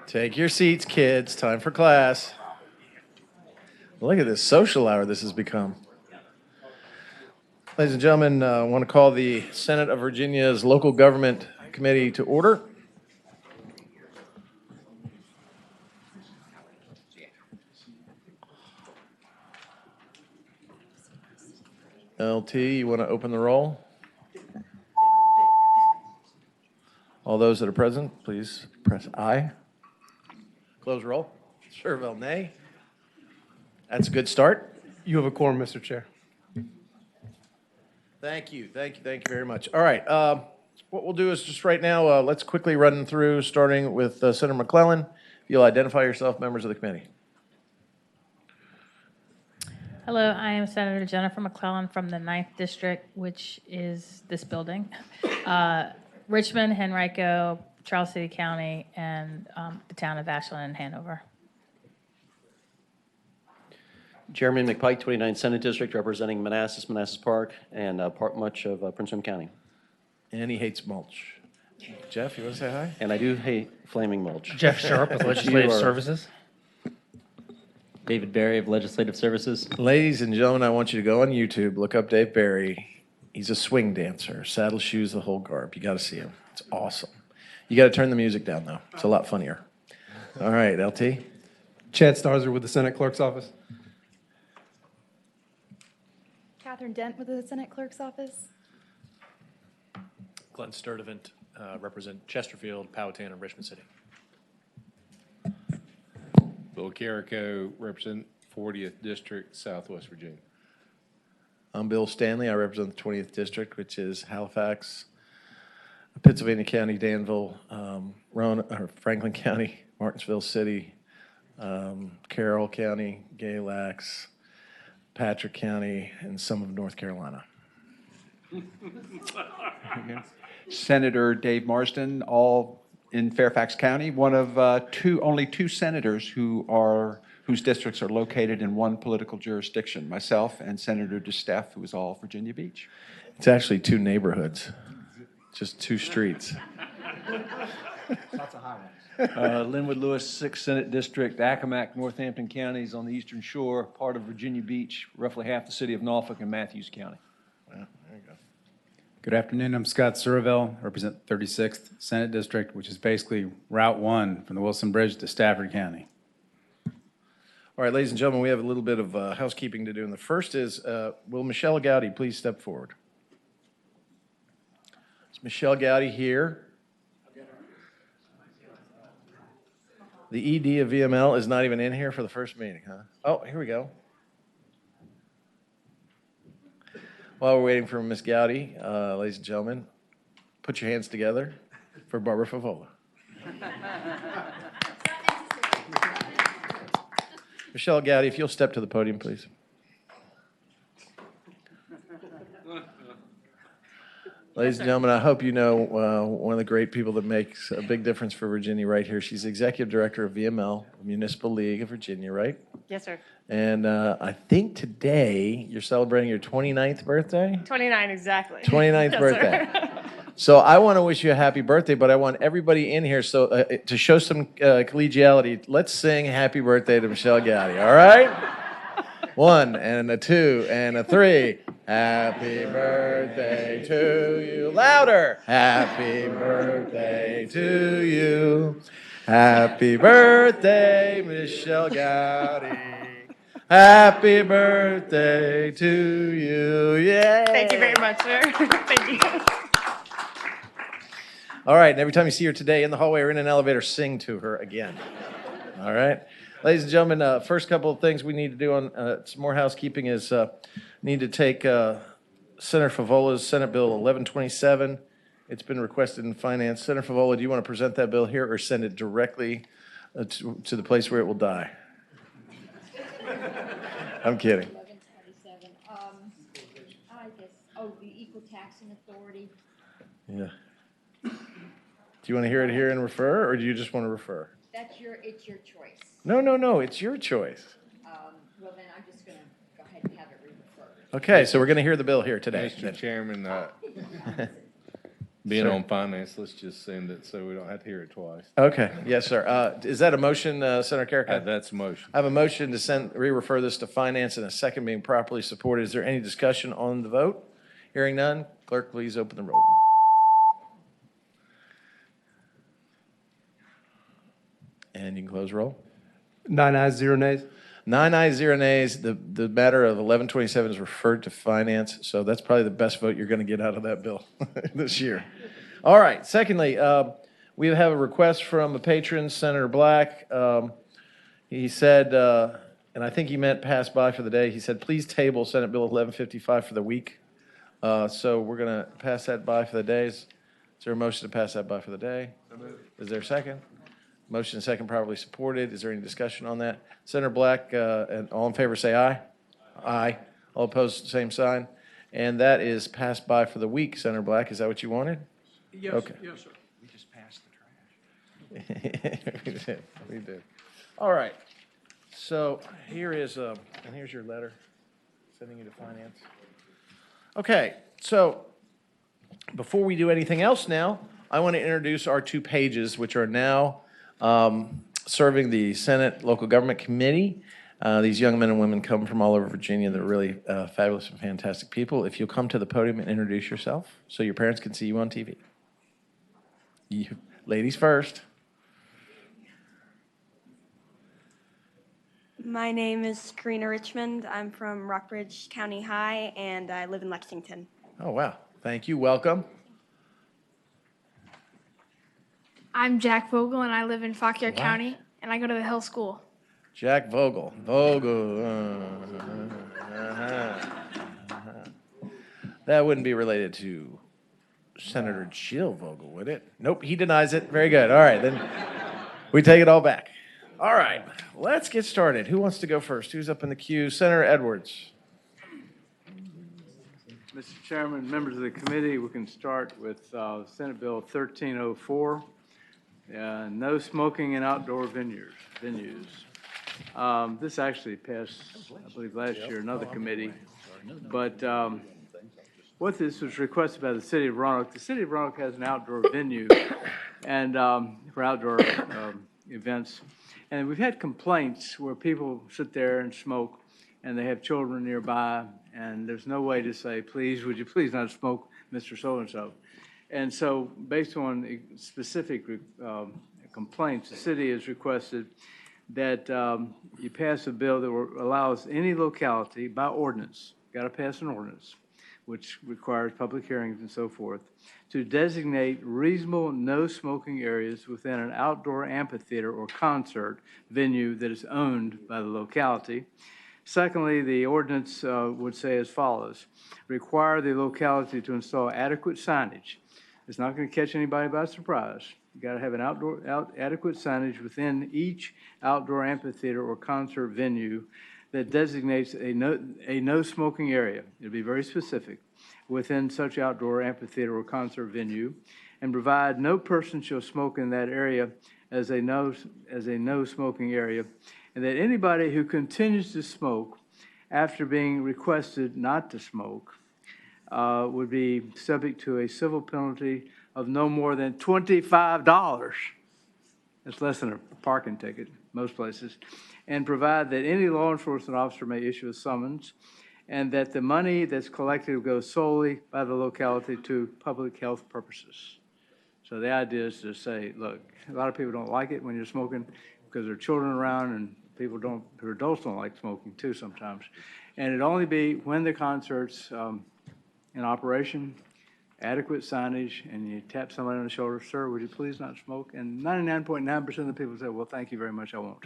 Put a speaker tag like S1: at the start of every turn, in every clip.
S1: Take your seats, kids. Time for class. Look at this social hour this has become. Ladies and gentlemen, I want to call the Senate of Virginia's Local Government Committee to order. LT, you want to open the roll? All those that are present, please press aye. Close roll. Cherville, nay. That's a good start.
S2: You have a quorum, Mr. Chair.
S1: Thank you very much. All right, what we'll do is just right now, let's quickly run through, starting with Senator McClellan. If you'll identify yourself, members of the committee.
S3: Hello, I am Senator Jennifer McClellan from the 9th District, which is this building. Richmond, Henrico, Charles City County, and the town of Ashland and Hanover.
S4: Jeremy McPike, 29th Senate District, representing Manassas, Manassas Park, and much of Prince William County.
S1: And he hates mulch. Jeff, you want to say hi?
S4: And I do hate flaming mulch.
S5: Jeff Sharp with Legislative
S4: You are-
S5: Services.
S6: David Barry of Legislative Services.
S1: Ladies and gentlemen, I want you to go on YouTube, look up Dave Barry. He's a swing dancer, saddle, shoes, the whole garb. You got to see him. It's awesome. You got to turn the music down, though. It's a lot funnier. All right, LT.
S2: Chad Starzer with the Senate Clerk's Office.
S7: Catherine Dent with the Senate Clerk's Office.
S5: Glenn Sturdivant, represent Chesterfield, Powhatan, and Richmond City.
S8: Bill Carrico, represent 40th District, Southwest Virginia.
S1: I'm Bill Stanley. I represent the 20th District, which is Halifax, Pittsylvania County, Danville, Franklin County, Martinsville City, Carroll County, Galax, Patrick County, and some of North Carolina.
S9: Senator Dave Marsden, all in Fairfax County, one of only two senators whose districts are located in one political jurisdiction, myself and Senator DeSteff, who is all Virginia Beach.
S1: It's actually two neighborhoods, just two streets.
S10: Linwood Lewis, 6th Senate District, Accomack, Northampton counties on the eastern shore, part of Virginia Beach, roughly half the city of Norfolk and Matthews County.
S1: Well, there you go.
S11: Good afternoon. I'm Scott Surville, represent 36th Senate District, which is basically Route 1 from the Wilson Bridge to Stafford County.
S1: All right, ladies and gentlemen, we have a little bit of housekeeping to do. And the first is, will Michelle Gowdy please step forward? Is Michelle Gowdy here? The ED of VML is not even in here for the first meeting, huh? Oh, here we go. While we're waiting for Ms. Gowdy, ladies and gentlemen, put your hands together for Barbara Favola. Michelle Gowdy, if you'll step to the podium, please. Ladies and gentlemen, I hope you know one of the great people that makes a big difference for Virginia right here. She's Executive Director of VML, Municipal League of Virginia, right?
S12: Yes, sir.
S1: And I think today you're celebrating your 29th birthday?
S12: 29, exactly.
S1: 29th
S12: Yes,
S1: birthday.
S12: sir.
S1: So I want to wish you a happy birthday, but I want everybody in here to show some collegiality. Let's sing happy birthday to Michelle Gowdy, all right? 1 and a 2 and a 3. Happy birthday to you. Louder. Happy birthday to you. Happy birthday, Michelle Gowdy. Happy birthday to you. Yay.
S12: Thank you very much, sir. Thank you.
S1: All right, and every time you see her today in the hallway or in an elevator, sing to her again. All right? Ladies and gentlemen, first couple of things we need to do on some more housekeeping is need to take Senator Favola's Senate Bill 1127. It's been requested in Finance. Senator Favola, do you want to present that bill here or send it directly to the place where it will die? I'm kidding.
S13: 1127. I guess, the Equal Taxing Authority.
S1: Yeah. Do you want to hear it here and refer, or do you just want to refer?
S13: It's your choice.
S1: No, it's your choice.
S13: Well, then I'm just going to go ahead and have it re-referred.
S1: Okay, so we're going to hear the bill here today.
S8: Mr. Chairman, Being
S1: Sir.
S8: on finance, let's just send it so we don't have to hear it twice.
S1: Okay, yes, sir. Is that a motion, Senator Carrico?
S8: That's a motion.
S1: I have a motion to re-refer this to finance and a second being properly supported. Is there any discussion on the vote? Hearing none, clerk, please open the roll. And you can close roll.
S2: 9 ayes, 0 nays.
S1: 9 ayes, 0 nays. The matter of 1127 is referred to finance, so that's probably the best vote you're going to get out of that bill this year. All right. Secondly, we have a request from a patron, Senator Black. He said, and I think he meant pass by for the day, he said, please table Senate Bill 1155 for the week. So we're going to pass that by for the days. Is there a motion to pass that by for the day? Is there a second? Motion and second properly supported. Is there any discussion on that? Senator Black, and all in favor say aye. Aye. All opposed, same sign. And that is passed by for the week, Senator Black. Is that what you wanted?
S10: Yes,
S1: Okay.
S10: yes, sir.
S9: We just passed the trash.
S1: We did. All right. So here is, and here's your letter, sending you to finance. Okay, so before we do anything else now, I want to introduce our two pages, which are now serving the Senate Local Government Committee. These young men and women come from all over Virginia. They're really fabulous and fantastic people. If you'll come to the podium and introduce yourself so your parents can see you on TV. You, ladies first.
S12: My name is Karina Richmond. I'm from Rockbridge County High, and I live in Lexington.
S1: Oh, wow. Thank you. Welcome.
S14: I'm Jack Vogel, and I live in Fauquier
S1: What?
S14: County, and I go to the Hill School.
S1: Jack Vogel. That wouldn't be related to Senator Jill Vogel, would it? Nope, he denies it. Very good. All right, then we take it all back. All right, let's get started. Who wants to go first? Who's up in the queue? Senator Edwards.
S15: Mr. Chairman, members of the committee, we can start with Senate Bill 1304, no smoking in outdoor venues. This actually passed, I believe, last year, another committee. But what this was requested by the City of Roanoke, the City of Roanoke has an outdoor venue and for outdoor events. And we've had complaints where people sit there and smoke and they have children nearby, and there's no way to say, please, would you please not smoke, Mr. So-and-so. And so based on specific complaints, the city has requested that you pass a bill that allows any locality by ordinance, got to pass an ordinance, which requires public hearings and so forth, to designate reasonable no smoking areas within an outdoor amphitheater or concert venue that is owned by the locality. Secondly, the ordinance would say as follows: require the locality to install adequate signage. It's not going to catch anybody by surprise. You got to have an adequate signage within each outdoor amphitheater or concert venue that designates a no smoking area. It'll be very specific within such outdoor amphitheater or concert venue, and provide no person shall smoke in that area as a no smoking area, and that anybody who continues to smoke after being requested not to smoke would be subject to a civil penalty of no more than $25. That's less than a parking ticket, most places. And provide that any law enforcement officer may issue a summons, and that the money that's collected goes solely by the locality to public health purposes. So the idea is to say, look, a lot of people don't like it when you're smoking because there are children around, and adults don't like smoking too sometimes. And it'd only be when the concert's in operation, adequate signage, and you tap somebody on the shoulder, sir, would you please not smoke? And 99.9% of the people say, well, thank you very much, I won't.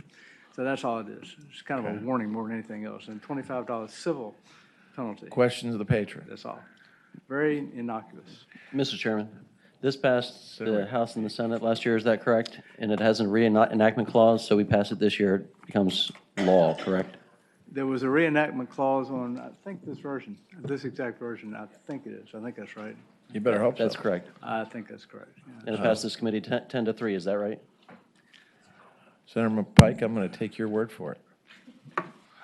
S15: So that's all it is. It's kind of a warning more than anything else, and $25 civil penalty.
S1: Questions of the patron.
S15: That's all. Very innocuous.
S4: Mr. Chairman, this passed the House and the Senate last year, is that correct? And it has a reenactment clause, so we pass it this year, it becomes law, correct?
S15: There was a reenactment clause on, I think this version, this exact version, I think it is. I think that's right.
S1: You better hope so.
S4: That's correct.
S15: I think that's correct. Yeah.
S4: And it passed this committee 10-3, is that right?
S1: Senator Pike, I'm going to take your word for it.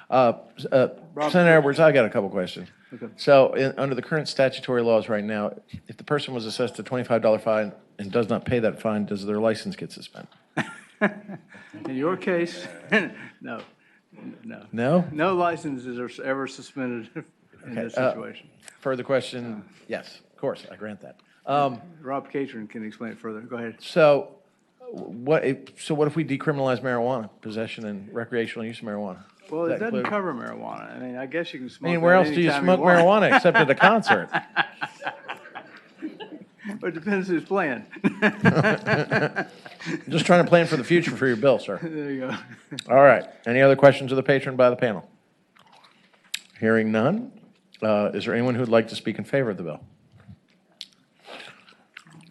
S1: Senator Edwards, I got a couple questions.
S15: Okay.
S1: So, under the current statutory laws right now, if the person was assessed a $25 fine and does not pay that fine, does their license get suspended?
S15: In your case, no, no.
S1: No?
S15: No licenses are ever suspended in this situation.
S1: Further question? Yes, of course, I grant that.
S15: Rob Catron can explain it further. Go ahead.
S1: So what if we decriminalize marijuana, possession and recreational use of marijuana?
S15: Well,
S1: Does
S15: it
S1: that
S15: doesn't
S1: include-
S15: cover marijuana. I mean, I guess you can smoke
S1: I mean, where
S15: that
S1: else do you
S15: anytime
S1: smoke
S15: want.
S1: marijuana except at a concert?
S15: But it depends who's playing.
S1: Just trying to plan for the future for your bill, sir.
S15: There you go.
S1: All right. Any other questions of the patron by the panel? Hearing none. Is there anyone who'd like to speak in favor of the bill?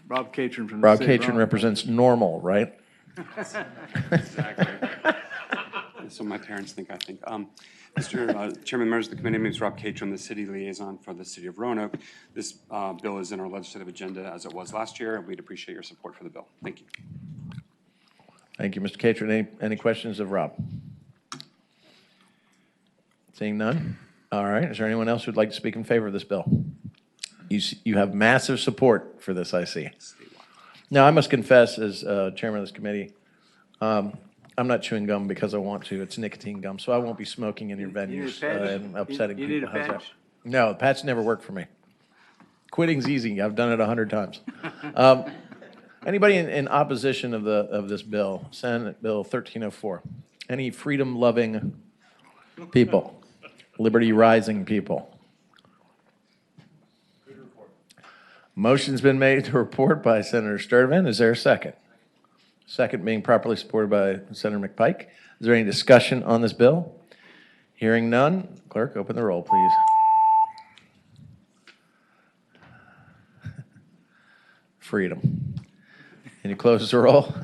S15: Rob Catron from the
S1: Rob
S15: city of
S1: Catron
S15: Roanoke.
S1: represents normal, right?
S16: Exactly. That's what my parents think, I think. Mr. Chairman, members of the committee, my name is Rob Catron, the city liaison for the city of Roanoke. This bill is in our legislative agenda as it was last year, and we'd appreciate your support for the bill. Thank you.
S1: Thank you, Mr. Catron. Any questions of Rob? Seeing none? All right. Is there anyone else who'd like to speak in favor of this bill? You have massive support for this, I see. Now, I must confess, as chairman of this committee, I'm not chewing gum because I want to. It's nicotine gum, so I won't be smoking in your
S15: You need a
S1: venues
S15: patch?
S1: and upsetting
S15: You
S1: people.
S15: need a
S1: How's that?
S15: patch?
S1: No, the patch never worked for me. Quitting's easy. I've done it 100 times. Anybody in opposition of this bill, Senate Bill 1304? Any freedom-loving people, liberty-rising people? Motion's been made to report by Senator Sturtevant. Is there a second? Second being properly supported by Senator McPike. Is there any discussion on this bill? Hearing none, clerk, open the roll, please. Freedom. Can you close the roll?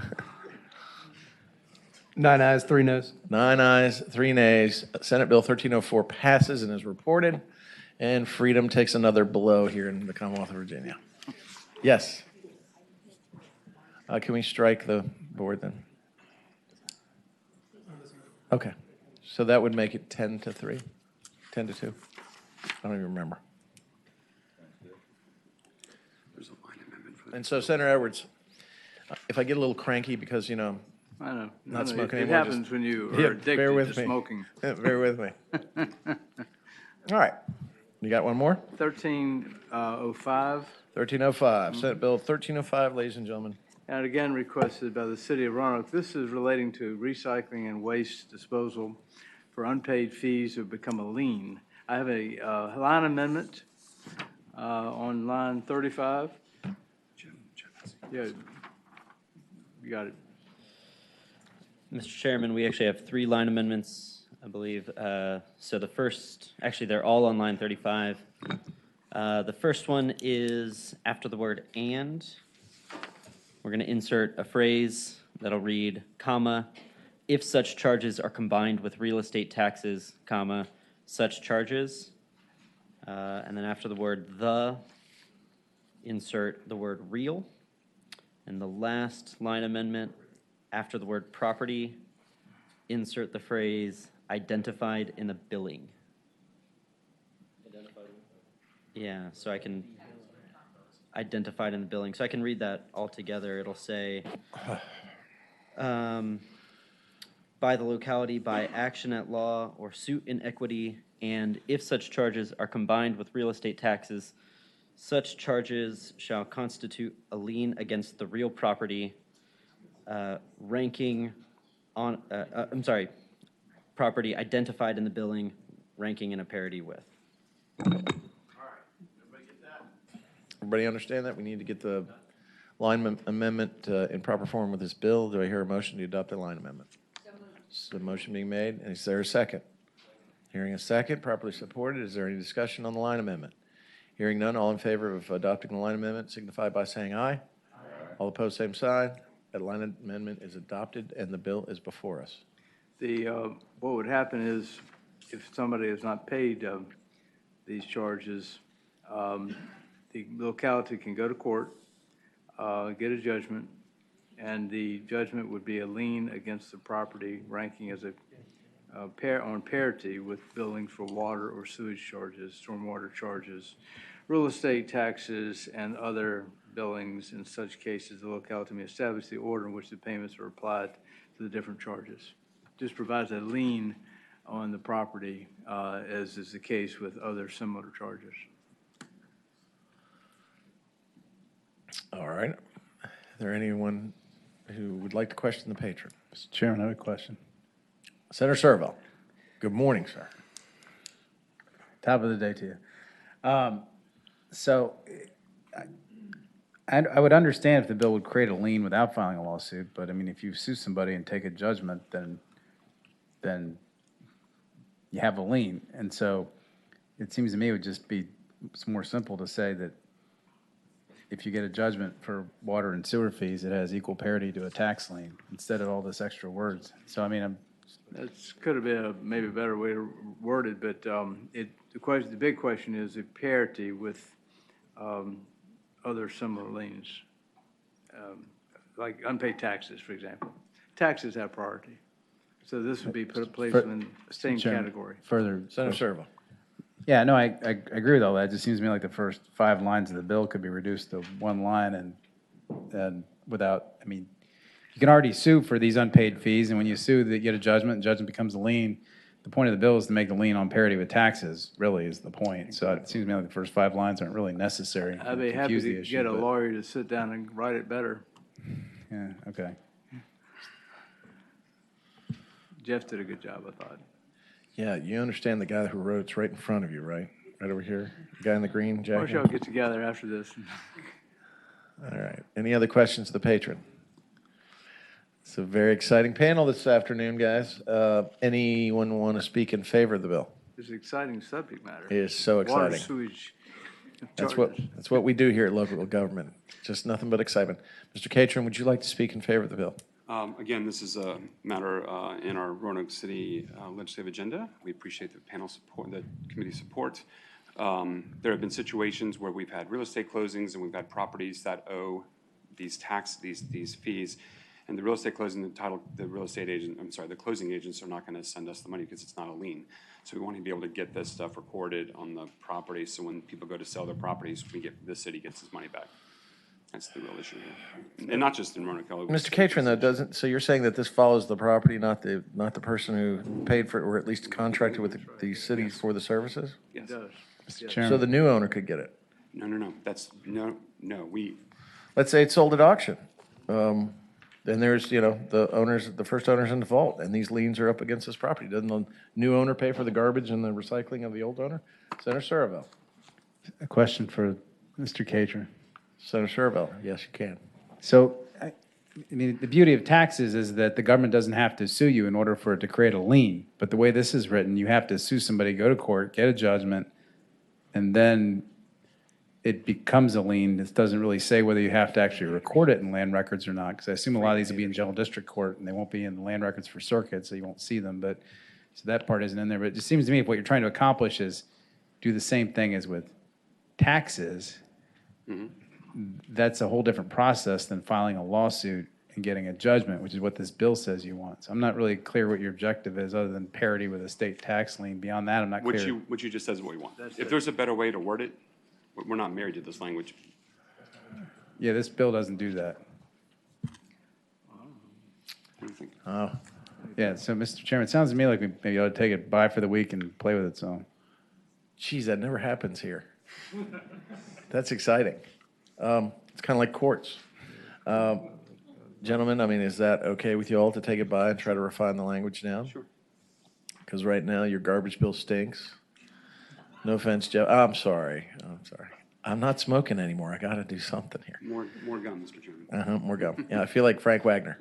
S2: 9 ayes, 3 noes.
S1: 9 ayes, 3 nays. Senate Bill 1304 passes and is reported, and freedom takes another blow here in the Commonwealth of Virginia. Yes. Can we strike the board then? Okay. So that would make it 10 to 3, 10 to 2. I don't even remember. And so, Senator Edwards, if I get a little cranky because, you know,
S15: I know.
S1: not
S15: No,
S1: smoking
S15: it
S1: anymore.
S15: happens when you are addicted
S1: bear with
S15: to
S1: me.
S15: smoking.
S1: Bear with me. All right. You got one more?
S15: 1305.
S1: 1305. Senate Bill 1305, ladies and gentlemen.
S15: And again requested by the city of Roanoke. This is relating to recycling and waste disposal for unpaid fees that become a lien. I have a line amendment on line 35. Yeah, you got it.
S6: Mr. Chairman, we actually have 3 line amendments, I believe. So the first, actually, they're all on line 35. The first one is after the word "and," we're going to insert a phrase that'll read, comma, if such charges are combined with real estate taxes, comma, such charges. And then after the word "the," insert the word "real." And the last line amendment, after the word "property," insert the phrase "identified in the billing." Yeah, so I can, identified in the billing. So I can read that all together. It'll say, by the locality, by action at law or suit in equity, and if such charges are combined with real estate taxes, such charges shall constitute a lien against the real property, ranking on, property identified in the billing, ranking in a parity with.
S1: Everybody understand that? We need to get the line amendment in proper form with this bill. Do I hear a motion to adopt the line amendment? So the motion being made, and is there a second? Hearing a second, properly supported. Is there any discussion on the line amendment? Hearing none, all in favor of adopting the line amendment signify by saying aye. Aye. All opposed, same sign. That line amendment is adopted and the bill is before us.
S15: What would happen is if somebody has not paid these charges, the locality can go to court, get a judgment, and the judgment would be a lien against the property ranking as a on parity with billing for water or sewage charges, stormwater charges, real estate taxes, and other billings. In such cases, the locality may establish the order in which the payments are applied to the different charges. Just provides a lien on the property, as is the case with other similar charges.
S1: All right. Is there anyone who would like to question the patron?
S11: Mr. Chairman, I have a question.
S1: Senator Serval. Good morning, sir.
S11: Top of the day to you. So I would understand if the bill would create a lien without filing a lawsuit, but I mean, if you sue somebody and take a judgment, then you have a lien. And so it seems to me it would just be more simple to say that if you get a judgment for water and sewer fees, it has equal parity to a tax lien instead of all this extra words. So I mean,
S15: That's could have been maybe a better way to word it, but the big question is the parity with other similar liens, like unpaid taxes, for example. Taxes have priority, so this would be placed in the same category.
S11: Further,
S1: Senator Serval.
S11: Yeah, no, I agree with all that. It just seems to me like the first 5 lines of the bill could be reduced to 1 line and without, I mean, you can already sue for these unpaid fees, and when you sue, you get a judgment, and judgment becomes a lien. The point of the bill is to make the lien on parity with taxes, really is the point. So it seems to me like the first 5 lines aren't really necessary.
S15: I'd be happy to get a lawyer to sit down and write it better.
S11: Yeah, okay.
S15: Jeff did a good job, I thought.
S1: Yeah, you understand the guy who wrote it's right in front of you, right? Right over here. The guy in the green
S15: Why
S1: jacket.
S15: don't y'all get together after this?
S1: All right. Any other questions of the patron? It's a very exciting panel this afternoon, guys. Anyone want to speak in favor of the bill?
S15: It's an exciting subject matter.
S1: It is so exciting.
S15: Water, sewage
S1: That's
S15: charges.
S1: what we do here at local government. Just nothing but excitement. Mr. Catron, would you like to speak in favor of the bill?
S16: Again, this is a matter in our Roanoke City legislative agenda. We appreciate the panel support, the committee support. There have been situations where we've had real estate closings and we've had properties that owe these fees. And the real estate closing, the closing agents are not going to send us the money because it's not a lien. So we want to be able to get this stuff recorded on the property. So when people go to sell their properties, the city gets its money back. That's the real issue here, and not just in Roanoke.
S1: Mr. Catron, though, so you're saying that this follows the property, not the person who paid for it, or at least contracted with the city for the services?
S16: Yes.
S15: It does.
S11: Mr.
S15: Yes.
S11: Chairman.
S1: So the new owner could get it?
S16: No.
S1: Let's say it's sold at auction. Then there's, the first owner's in default, and these liens are up against this property. Doesn't the new owner pay for the garbage and the recycling of the old owner? Senator Serval.
S11: A question for Mr. Catron.
S1: Senator Serval, yes, you can.
S11: So, I mean, the beauty of taxes is that the government doesn't have to sue you in order for it to create a lien. But the way this is written, you have to sue somebody, go to court, get a judgment, and then it becomes a lien. This doesn't really say whether you have to actually record it in land records or not, because I assume a lot of these will be in general district court, and they won't be in the land records for circuit, so you won't see them. But so that part isn't in there. But it just seems to me if what you're trying to accomplish is do the same thing as with taxes, that's a whole different process than filing a lawsuit and getting a judgment, which is what this bill says you want. So I'm not really clear what your objective is, other than parity with a state tax lien. Beyond that, I'm not clear.
S16: What you just said is what we want. If there's a better way to word it, we're not married to this language.
S11: Yeah, this bill doesn't do that.
S16: What do you think?
S1: Oh,
S11: Yeah, so Mr. Chairman, it sounds to me like we maybe ought to take it by for the week and play with it some.
S1: geez, that never happens here. That's exciting. It's kind of like courts. Gentlemen, I mean, is that okay with you all to take it by and try to refine the language now?
S16: Sure.
S1: Because right now, your garbage bill stinks. No offense, Joe. I'm sorry. I'm not smoking anymore. I got to do something here.
S16: More gum, Mr. Chairman.
S1: More gum. Yeah, I feel like Frank Wagner.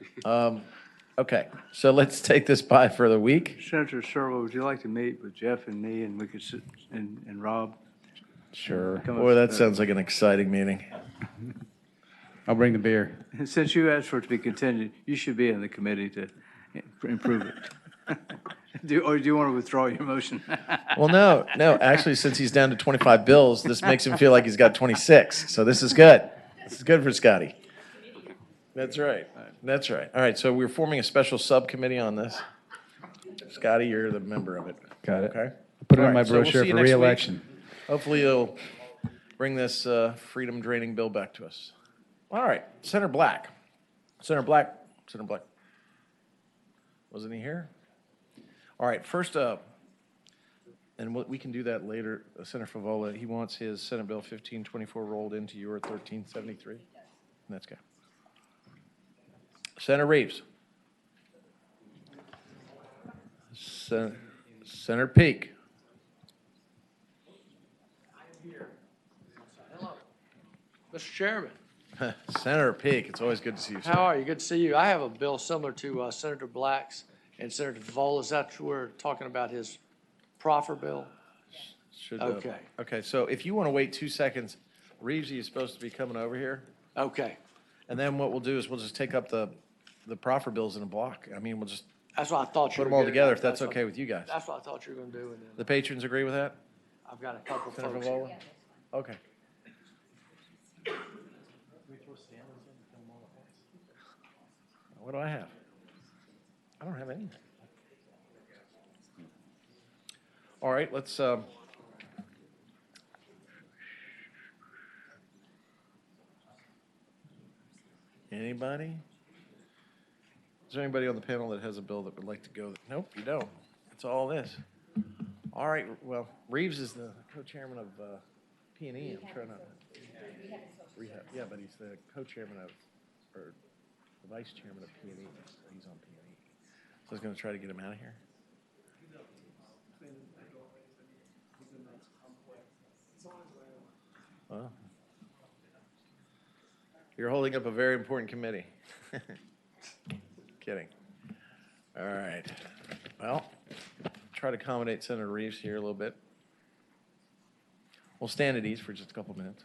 S1: Okay, so let's take this by for the week.
S15: Senator Serval, would you like to meet with Jeff and me, and we could sit, and Rob?
S11: Sure.
S1: Boy, that sounds like an exciting meeting.
S11: I'll bring the beer.
S15: Since you asked for it to be continued, you should be in the committee to improve it. Or do you want to withdraw your motion?
S1: Well, no. Actually, since he's down to 25 bills, this makes him feel like he's got 26. So this is good. This is good for Scotty. That's right. That's right. All right, so we're forming a special subcommittee on this. Scotty, you're the member of it.
S11: Got it.
S1: Okay?
S11: Put it
S1: All
S11: on my
S1: right, so we'll
S11: brochure
S1: see you
S11: for
S1: next week.
S11: reelection.
S1: Hopefully you'll bring this freedom draining bill back to us. All right, Senator Black. Senator Black. Wasn't he here? All right, first up, and we can do that later, Senator Favola, he wants his Senate Bill 1524 rolled into your 1373. That's good. Senator Reeves. Senator Peake.
S17: Hello. Mr. Chairman,
S1: Senator Peake, it's always good to see you, sir.
S17: how are you? Good to see you. I have a bill similar to Senator Black's and Senator Favola. Is that we're talking about his proffer bill? Okay.
S1: Okay, so if you want to wait 2 seconds, Reeves is supposed to be coming over here.
S17: Okay.
S1: And then what we'll do is we'll just take up the proffer bills in a block. I mean, we'll just
S17: That's what I thought you
S1: put
S17: were
S1: them all
S17: gonna
S1: together
S17: do.
S1: if that's okay with you guys.
S17: That's what I thought you were going to do. And then
S1: The patrons agree with that?
S17: I've got a couple
S1: Senator
S17: folks.
S1: Favola? Okay. What do I have? I don't have anything. All right, let's, anybody? Is there anybody on the panel that has a bill that would like to go? Nope, you don't. It's all this. All right, well, Reeves is the co-chairman of P&E. I'm trying to. Rehab. Yeah, but he's the co-chairman of, or the vice chairman of P&E. He's on P&E. So I was going to try to get him out of here. Well, you're holding up a very important committee. Kidding. All right. Well, try to accommodate Senator Reeves here a little bit. We'll stand at ease for just a couple minutes.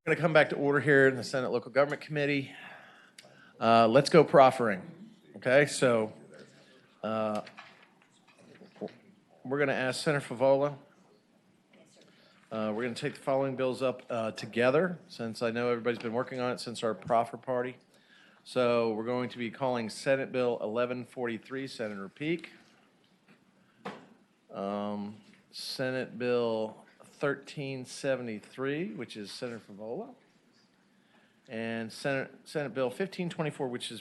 S1: Going to come back to order here in the Senate Local Government Committee. Let's go proffering. Okay, so we're going to ask Senator Favola. We're going to take the following bills up together, since I know everybody's been working on it since our proffer party. So we're going to be calling Senate Bill 1143, Senator Peake. Senate Bill 1373, which is Senator Favola. And Senate Bill 1524, which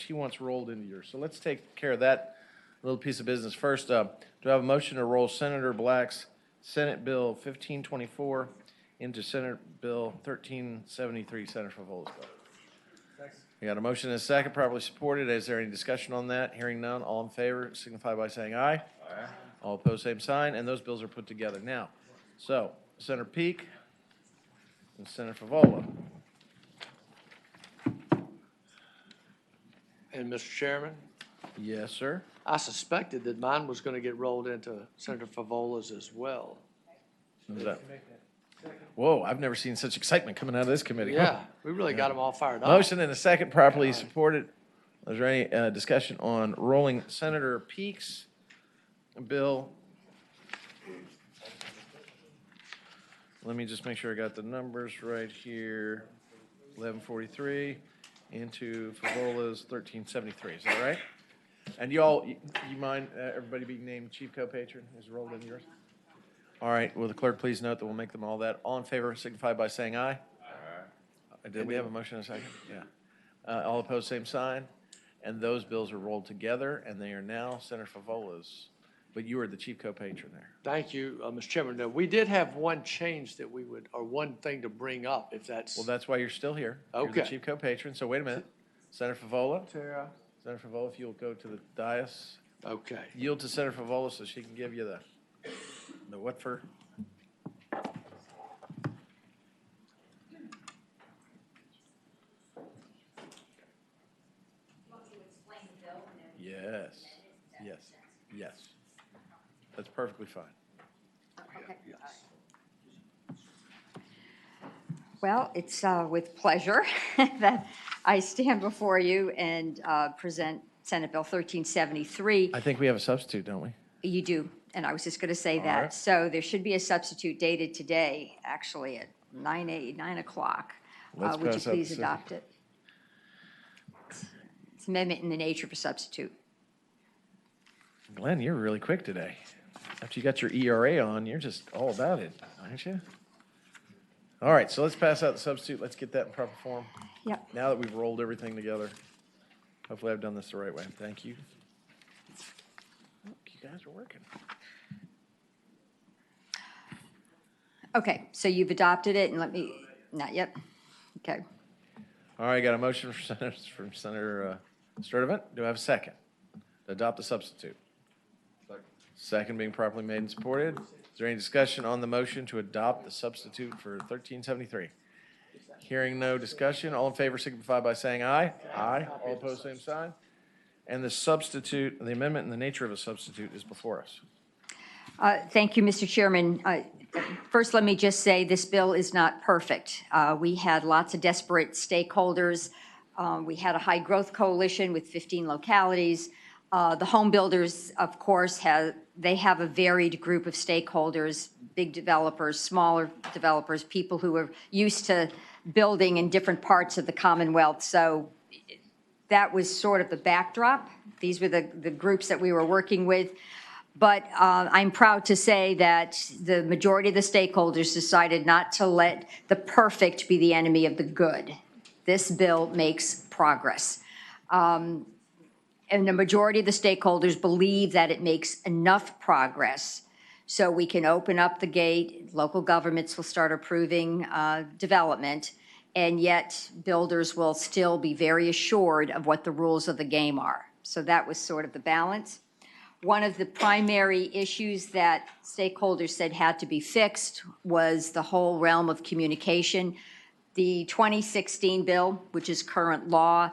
S1: he wants rolled into yours. So let's take care of that little piece of business first. Do I have a motion to roll Senator Black's Senate Bill 1524 into Senate Bill 1373, Senator Favola's bill? We got a motion and a second, properly supported. Is there any discussion on that? Hearing none, all in favor signify by saying aye. Aye. All opposed, same sign, and those bills are put together. Now, so Senator Peake and Senator Favola.
S17: And Mr. Chairman,
S1: Yes, sir.
S17: I suspected that mine was going to get rolled into Senator Favola's as well.
S1: Who's that? Whoa, I've never seen such excitement coming out of this committee.
S17: Yeah, we really got them all fired up.
S1: Motion and a second, properly supported. Is there any discussion on rolling Senator Peake's bill? Let me just make sure I got the numbers right here. 1143 into Favola's 1373. Is that right? And you mind everybody being named chief co-patron is rolled in yours? All right. Will the clerk please note that we'll make them all that. All in favor signify by saying aye. Aye. Did we have a motion in a second? Yeah. All opposed, same sign. And those bills are rolled together, and they are now Senator Favola's. But you are the chief co-patron there.
S17: Thank you, Mr. Chairman. Now, we did have one change that we would, or one thing to bring up, if that's.
S1: Well, that's why you're still here. You're
S17: Okay.
S1: the chief co-patron. So wait a minute. Senator Favola? Senator Favola, if you'll go to the dais.
S17: Okay.
S1: Yield to Senator Favola so she can give you the what for? Yes, yes, yes. That's perfectly fine.
S13: Well, it's with pleasure that I stand before you and present Senate Bill 1373.
S1: I think we have a substitute, don't we?
S13: You do, and I was just going to say that.
S1: right.
S13: So there should be a substitute dated today, actually at 9 o'clock.
S1: Let's
S13: Would you
S1: pass out
S13: please
S1: the
S13: adopt it? It's amendment in the nature of a substitute.
S1: Glenn, you're really quick today. After you got your ERA on, you're just all about it, aren't you? All right, so let's pass out the substitute. Let's get that in proper form.
S13: Yep.
S1: Now that we've rolled everything together, hopefully I've done this the right way. Thank you. Look, you guys are working.
S13: Okay, so you've adopted it, and not yet? Okay.
S1: All right, got a motion from Senator Sturdivant. Do I have a second? To adopt the substitute. Second being properly made and supported. Is there any discussion on the motion to adopt the substitute for 1373? Hearing no discussion, all in favor signify by saying aye. Aye. All opposed, same sign. And the substitute, the amendment in the nature of a substitute is before us.
S13: Thank you, Mr. Chairman. First, let me just say this bill is not perfect. We had lots of desperate stakeholders. We had a high-growth coalition with 15 localities. The home builders, of course, have a varied group of stakeholders, big developers, smaller developers, people who are used to building in different parts of the Commonwealth. So that was sort of the backdrop. These were the groups that we were working with. But I'm proud to say that the majority of the stakeholders decided not to let the perfect be the enemy of the good. This bill makes progress. And the majority of the stakeholders believe that it makes enough progress so we can open up the gate, local governments will start approving development, and yet builders will still be very assured of what the rules of the game are. So that was sort of the balance. One of the primary issues that stakeholders said had to be fixed was the whole realm of communication. The 2016 bill, which is current law,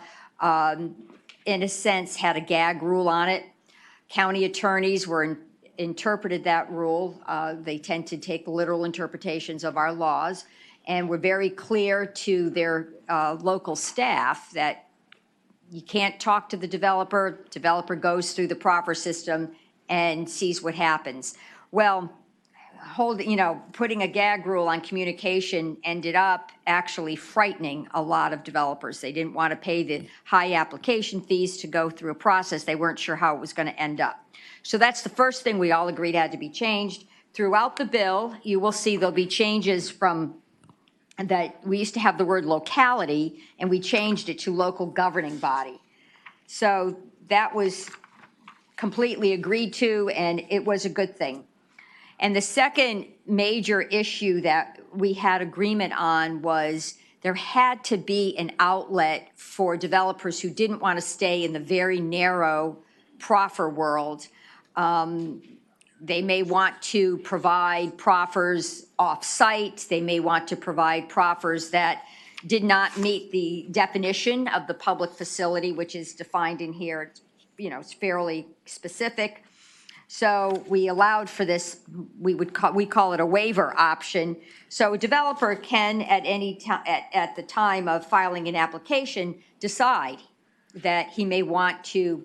S13: in a sense, had a gag rule on it. County attorneys interpreted that rule. They tend to take literal interpretations of our laws. and were very clear to their local staff that you can't talk to the developer. Developer goes through the proper system and sees what happens. Well, putting a gag rule on communication ended up actually frightening a lot of developers. They didn't want to pay the high application fees to go through a process. They weren't sure how it was going to end up. So that's the first thing we all agreed had to be changed. Throughout the bill, you will see there'll be changes from that. We used to have the word locality, and we changed it to local governing body. So that was completely agreed to, and it was a good thing. And the second major issue that we had agreement on was there had to be an outlet for developers who didn't want to stay in the very narrow proffer world. They may want to provide proffers off-site. They may want to provide proffers that did not meet the definition of the public facility, which is defined in here. It's fairly specific. So we allowed for this, we call it a waiver option. So a developer can at any time, at the time of filing an application, decide that he may want to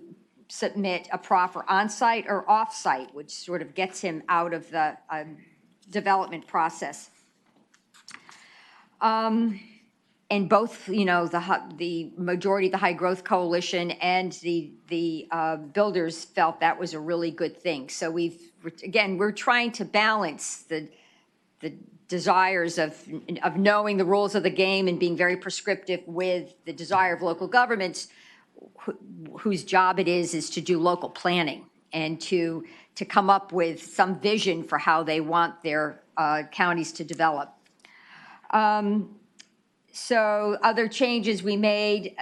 S13: submit a proffer on-site or off-site, which sort of gets him out of the development process. And both, the majority of the High Growth Coalition and the builders felt that was a really good thing. So we're trying to balance the desires of knowing the rules of the game and being very prescriptive with the desire of local governments whose job it is to do local planning and to come up with some vision for how they want their counties to develop. So other changes we made,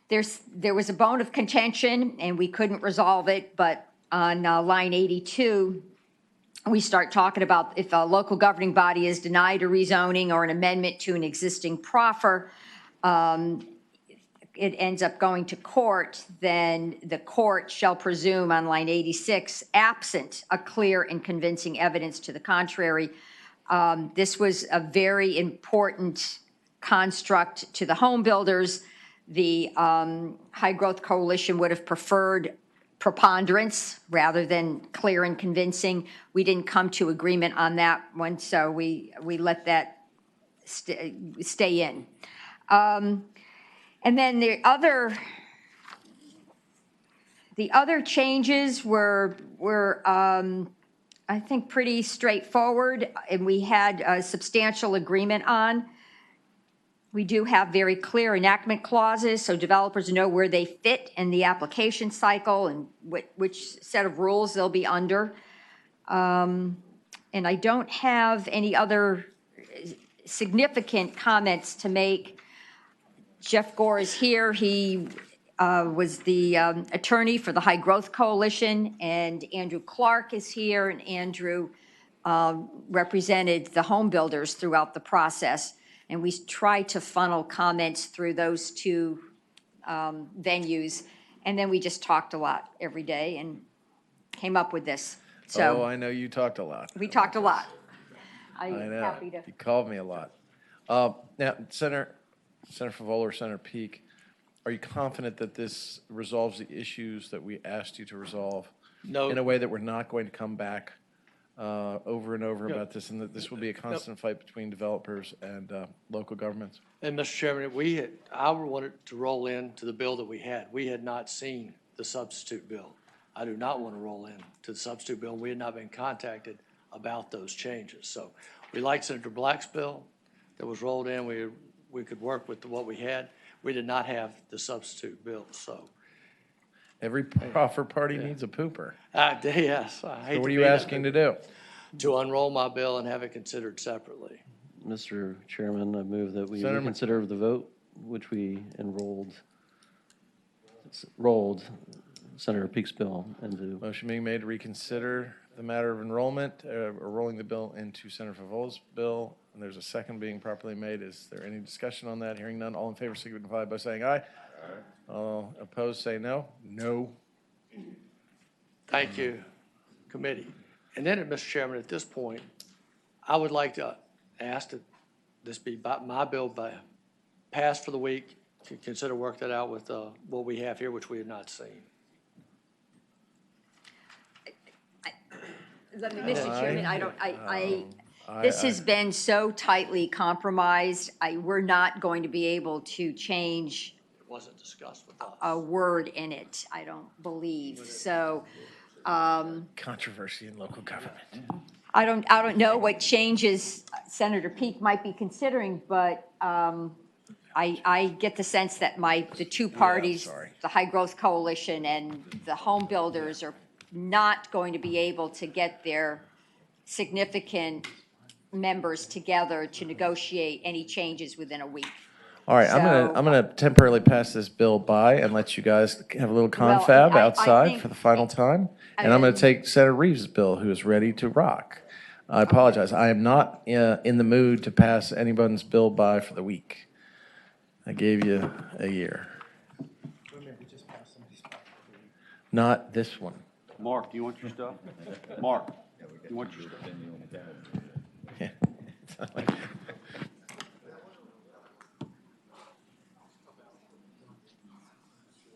S13: there was a bone of contention and we couldn't resolve it, but on line 82, we start talking about if a local governing body is denied a rezoning or an amendment to an existing proffer, it ends up going to court, then the court shall presume on line 86, absent a clear and convincing evidence to the contrary. This was a very important construct to the home builders. The High Growth Coalition would have preferred preponderance rather than clear and convincing. We didn't come to agreement on that one, so we let that stay in. And then the other changes were I think pretty straightforward, and we had a substantial agreement on. We do have very clear enactment clauses, so developers know where they fit in the application cycle and which set of rules they'll be under. And I don't have any other significant comments to make. Jeff Gore is here. He was the attorney for the High Growth Coalition, and Andrew Clark is here, and Andrew represented the home builders throughout the process. And we tried to funnel comments through those two venues. And then we just talked a lot every day and came up with this. So
S1: I know you talked a lot.
S13: we talked a lot.
S1: I know.
S13: Happy to.
S1: You called me a lot. Now, Senator Favola, Senator Peak, are you confident that this resolves the issues that we asked you to resolve?
S17: No.
S1: In a way that we're not going to come back over and over
S17: No.
S1: about this, and that this will be a constant fight between developers and local governments?
S17: And Mr. Chairman, I wanted to roll into the bill that we had. We had not seen the substitute bill. I do not want to roll in to the substitute bill. We had not been contacted about those changes. So we liked Senator Black's bill that was rolled in. We could work with what we had. We did not have the substitute bill, so.
S1: Every proffer party needs a pooper.
S17: Yes. I hate
S1: So what
S17: to
S1: are you
S17: be that,
S1: asking to do?
S17: To unroll my bill and have it considered separately.
S4: Mr. Chairman, I move that we
S1: Senator
S4: reconsider the vote, which we rolled Senator Peak's bill into.
S1: Motion being made to reconsider the matter of enrollment, or rolling the bill into Senator Favola's bill. And there's a second being properly made. Is there any discussion on that? Hearing none, all in favor signify by saying aye. Aye. All opposed say no. No.
S17: Thank you, committee. And then, Mr. Chairman, at this point, I would like to ask that this be my bill passed for the week, to consider work that out with what we have here, which we have not seen.
S13: Mr. Chairman, this has been so tightly compromised, we're not going to be able to change
S17: It wasn't discussed with us.
S13: a word in it, I don't believe. So
S1: Controversy in local government.
S13: I don't know what changes Senator Peake might be considering, but I get the sense that the two parties, the High Growth Coalition and the home builders, are not going to be able to get their significant members together to negotiate any changes within a week.
S1: All right,
S13: So-
S1: I'm gonna temporarily pass this bill by and let you guys have a little confab
S13: I
S1: outside
S13: think-
S1: for the final time. And I'm gonna take Senator Reeves' bill, who is ready to rock. I apologize. I am not in the mood to pass anyone's bill by for the week. I gave you a year. Not this one.
S18: Mark, do you want your stuff? Mark, you want your stuff?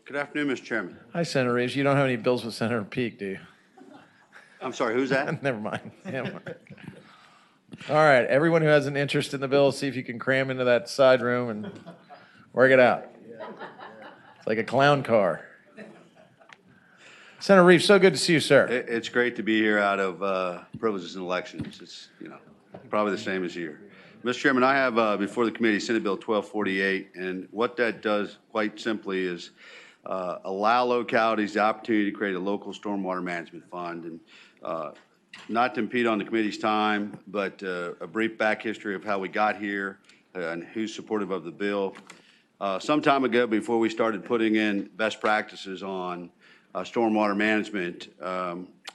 S18: Good afternoon, Mr. Chairman.
S1: Hi, Senator Reeves. You don't have any bills with Senator Peake, do you?
S18: I'm sorry, who's that?
S1: Never mind. All right, everyone who has an interest in the bill, see if you can cram into that side room and work it out. It's like a clown car. Senator Reeves, so good to see you, sir.
S18: It's great to be here out of privileges and elections. It's, probably the same as here. Mr. Chairman, I have before the committee Senate Bill 1248, and what that does quite simply is allow localities the opportunity to create a local stormwater management fund. And not to impede on the committee's time, but a brief back history of how we got here and who's supportive of the bill. Some time ago, before we started putting in best practices on stormwater management,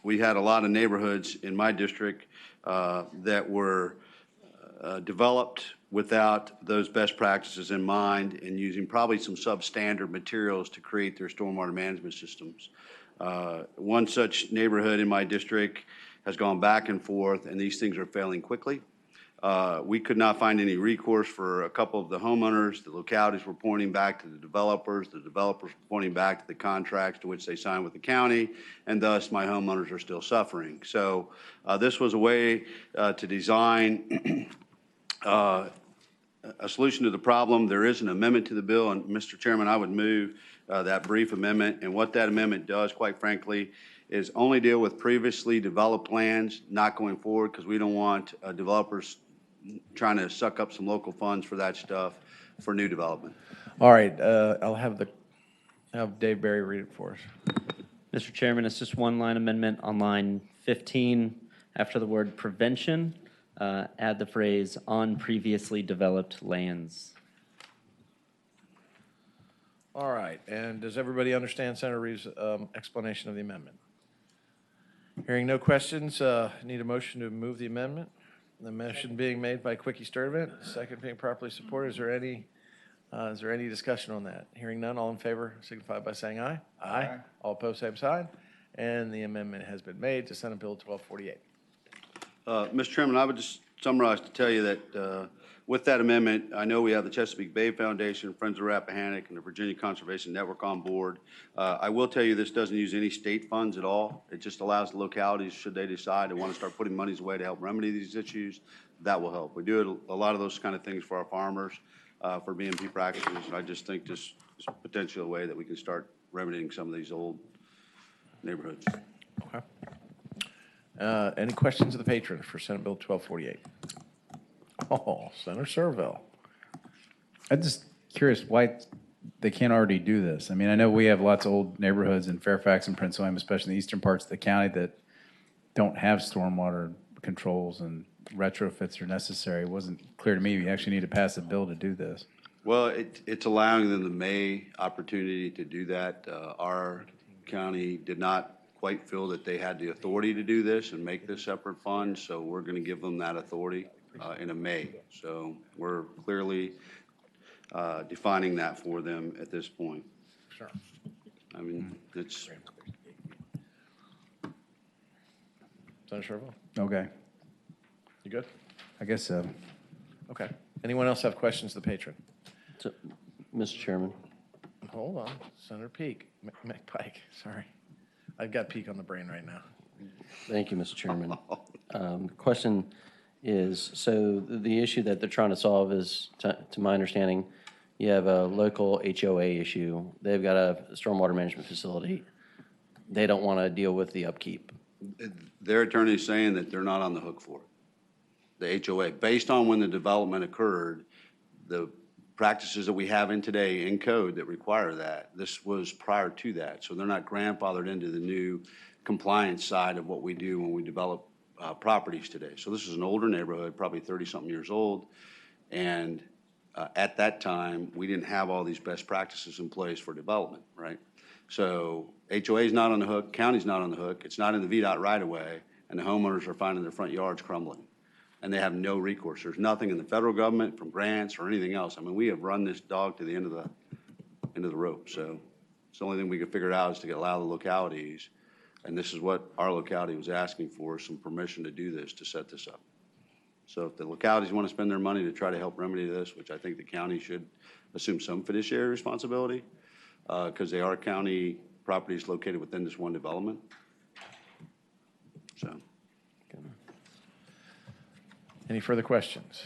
S18: we had a lot of neighborhoods in my district that were developed without those best practices in mind and using probably some substandard materials to create their stormwater management systems. One such neighborhood in my district has gone back and forth, and these things are failing quickly. We could not find any recourse for a couple of the homeowners. The localities were pointing back to the developers were pointing back to the contracts to which they signed with the county, and thus my homeowners are still suffering. So this was a way to design a solution to the problem. There is an amendment to the bill, and Mr. Chairman, I would move that brief amendment. And what that amendment does, quite frankly, is only deal with previously developed lands, not going forward, because we don't want developers trying to suck up some local funds for that stuff for new development.
S1: All right, I'll have Dave Barry read it for us.
S6: Mr. Chairman, it's just one line amendment on line 15. After the word prevention, add the phrase on previously developed lands.
S1: All right, and does everybody understand Senator Reeves' explanation of the amendment? Hearing no questions, need a motion to move the amendment. The motion being made by Quickie Sturtevant, second being properly supported. Is there any discussion on that? Hearing none, all in favor signify by saying aye. Aye. All opposed, same sign. And the amendment has been made to Senate Bill 1248.
S18: Mr. Chairman, I would just summarize to tell you that with that amendment, I know we have the Chesapeake Bay Foundation, Friends of Rappahannock, and the Virginia Conservation Network on board. I will tell you this doesn't use any state funds at all. It just allows the localities, should they decide to want to start putting monies away to help remedy these issues, that will help. We do a lot of those kind of things for our farmers, for BMP practices, and I just think this is potentially a way that we can start remedying some of these old neighborhoods.
S1: Okay. Any questions of the patron for Senate Bill 1248? Oh, Senator Serville.
S11: I'm just curious why they can't already do this. I mean, I know we have lots of old neighborhoods in Fairfax and Prince William, especially in the eastern parts of the county, that don't have stormwater controls and retrofits are necessary. It wasn't clear to me you actually need to pass a bill to do this.
S18: Well, it's allowing them the May opportunity to do that. Our county did not quite feel that they had the authority to do this and make this separate fund, so we're going to give them that authority in a May. So we're clearly defining that for them at this point.
S1: Sure.
S18: I mean, it's...
S1: Senator Serville?
S11: Okay.
S1: You You good?
S11: I guess so.
S1: Okay. Anyone else have questions of the patron?
S4: So, Mr. Chairman,
S1: Hold on. Senator Peak. McPike, sorry. I've got Peak on the brain right now.
S4: thank you, Mr. Chairman. Question is, so the issue that they're trying to solve is, to my understanding, you have a local HOA issue. They've got a stormwater management facility. They don't want to deal with the upkeep.
S18: Their attorney's saying that they're not on the hook for it. The HOA, based on when the development occurred, the practices that we have in today in code that require that, this was prior to that. So they're not grandfathered into the new compliance side of what we do when we develop properties today. So this is an older neighborhood, probably 30-something years old. And at that time, we didn't have all these best practices in place for development, right? So HOA is not on the hook, county's not on the hook, it's not in the VDOT right away, and the homeowners are finding their front yards crumbling. And they have no recourse. There's nothing in the federal government from grants or anything else. I mean, we have run this dog to the end of the rope. So it's the only thing we could figure out is to allow the localities, and this is what our locality was asking for, some permission to do this, to set this up. So if the localities want to spend their money to try to help remedy this, which I think the county should assume some fiduciary responsibility, because they are county properties located within this one development. So.
S1: Any further questions?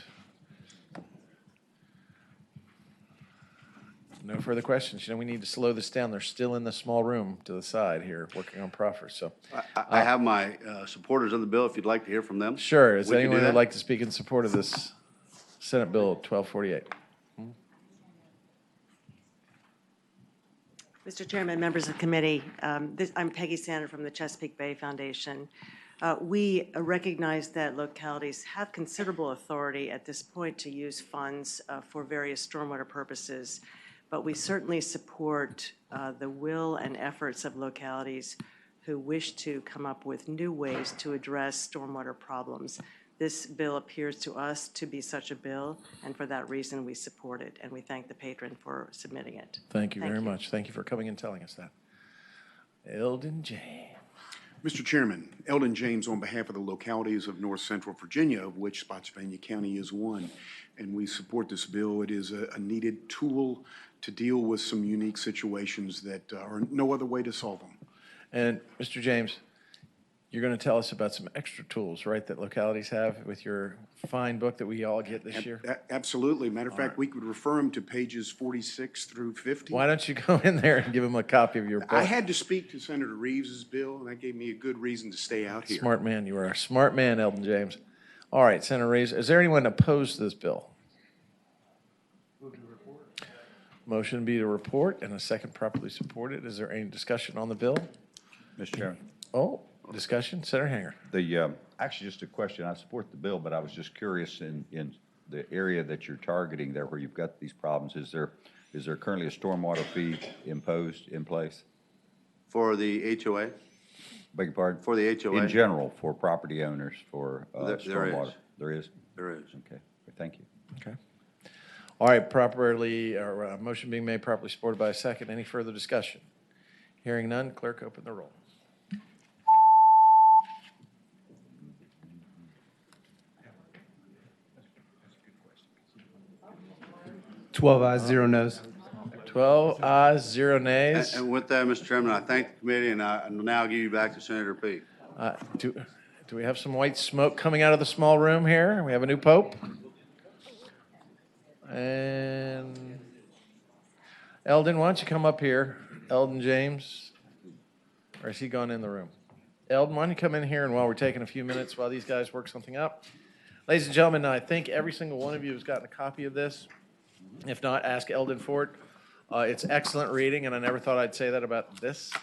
S1: No further questions. You know, we need to slow this down. They're still in the small room to the side here working on proffers. So
S18: I have my supporters of the bill if you'd like to hear from them.
S1: sure. Is
S18: We can do
S1: anyone who would
S18: that.
S1: like to speak in support of this Senate Bill 1248?
S19: Mr. Chairman, members of the committee, I'm Peggy Sander from the Chesapeake Bay Foundation. We recognize that localities have considerable authority at this point to use funds for various stormwater purposes, but we certainly support the will and efforts of localities who wish to come up with new ways to address stormwater problems. This bill appears to us to be such a bill, and for that reason, we support it, and we thank the patron for submitting it.
S1: Thank you very much. Thank you for coming and telling us that. Eldon James.
S20: Mr. Chairman, Eldon James on behalf of the localities of North Central Virginia, of which Spotsylvania County is one, and we support this bill. It is a needed tool to deal with some unique situations that are no other way to solve them.
S1: And Mr. James, you're going to tell us about some extra tools, right, that localities have with your fine book that we all get this year?
S20: Absolutely. Matter of fact, we could refer them to pages 46 through 50.
S1: Why don't you go in there and give them a copy of your book?
S20: I had to speak to Senator Reeves's bill, and that gave me a good reason to stay out here.
S1: Smart man, you are a smart man, Eldon James. All right, Senator Reeves, is there anyone opposed to this bill? Motion be to report, and a second properly supported. Is there any discussion on the bill?
S21: Mr. Chairman.
S1: Oh, discussion, Senator Hanger.
S21: Actually, just a question. I support the bill, but I was just curious in the area that you're targeting there where you've got these problems, is there currently a stormwater fee imposed in place?
S18: For the HOA?
S21: Beg your pardon?
S18: For the HOA?
S21: In general, for property owners, for stormwater?
S18: There is.
S21: There is? Okay, thank you.
S1: Okay. All right, motion being made, properly supported by a second. Any further discussion? Hearing none, clerk, open the roll.
S2: 12 ayes, 0 noes.
S1: 12 ayes, 0 nays.
S18: And with that, Mr. Chairman, I thank the committee, and I now give you back to Senator Peake.
S1: Do we have some white smoke coming out of the small room here? We have a new pope. And Eldon, why don't you come up here? Eldon James, or has he gone in the room? Eldon, why don't you come in here, and while we're taking a few minutes while these guys work something up. Ladies and gentlemen, I think every single one of you has gotten a copy of this. If not, ask Eldon for it. It's excellent reading, and I never thought I'd say that about this.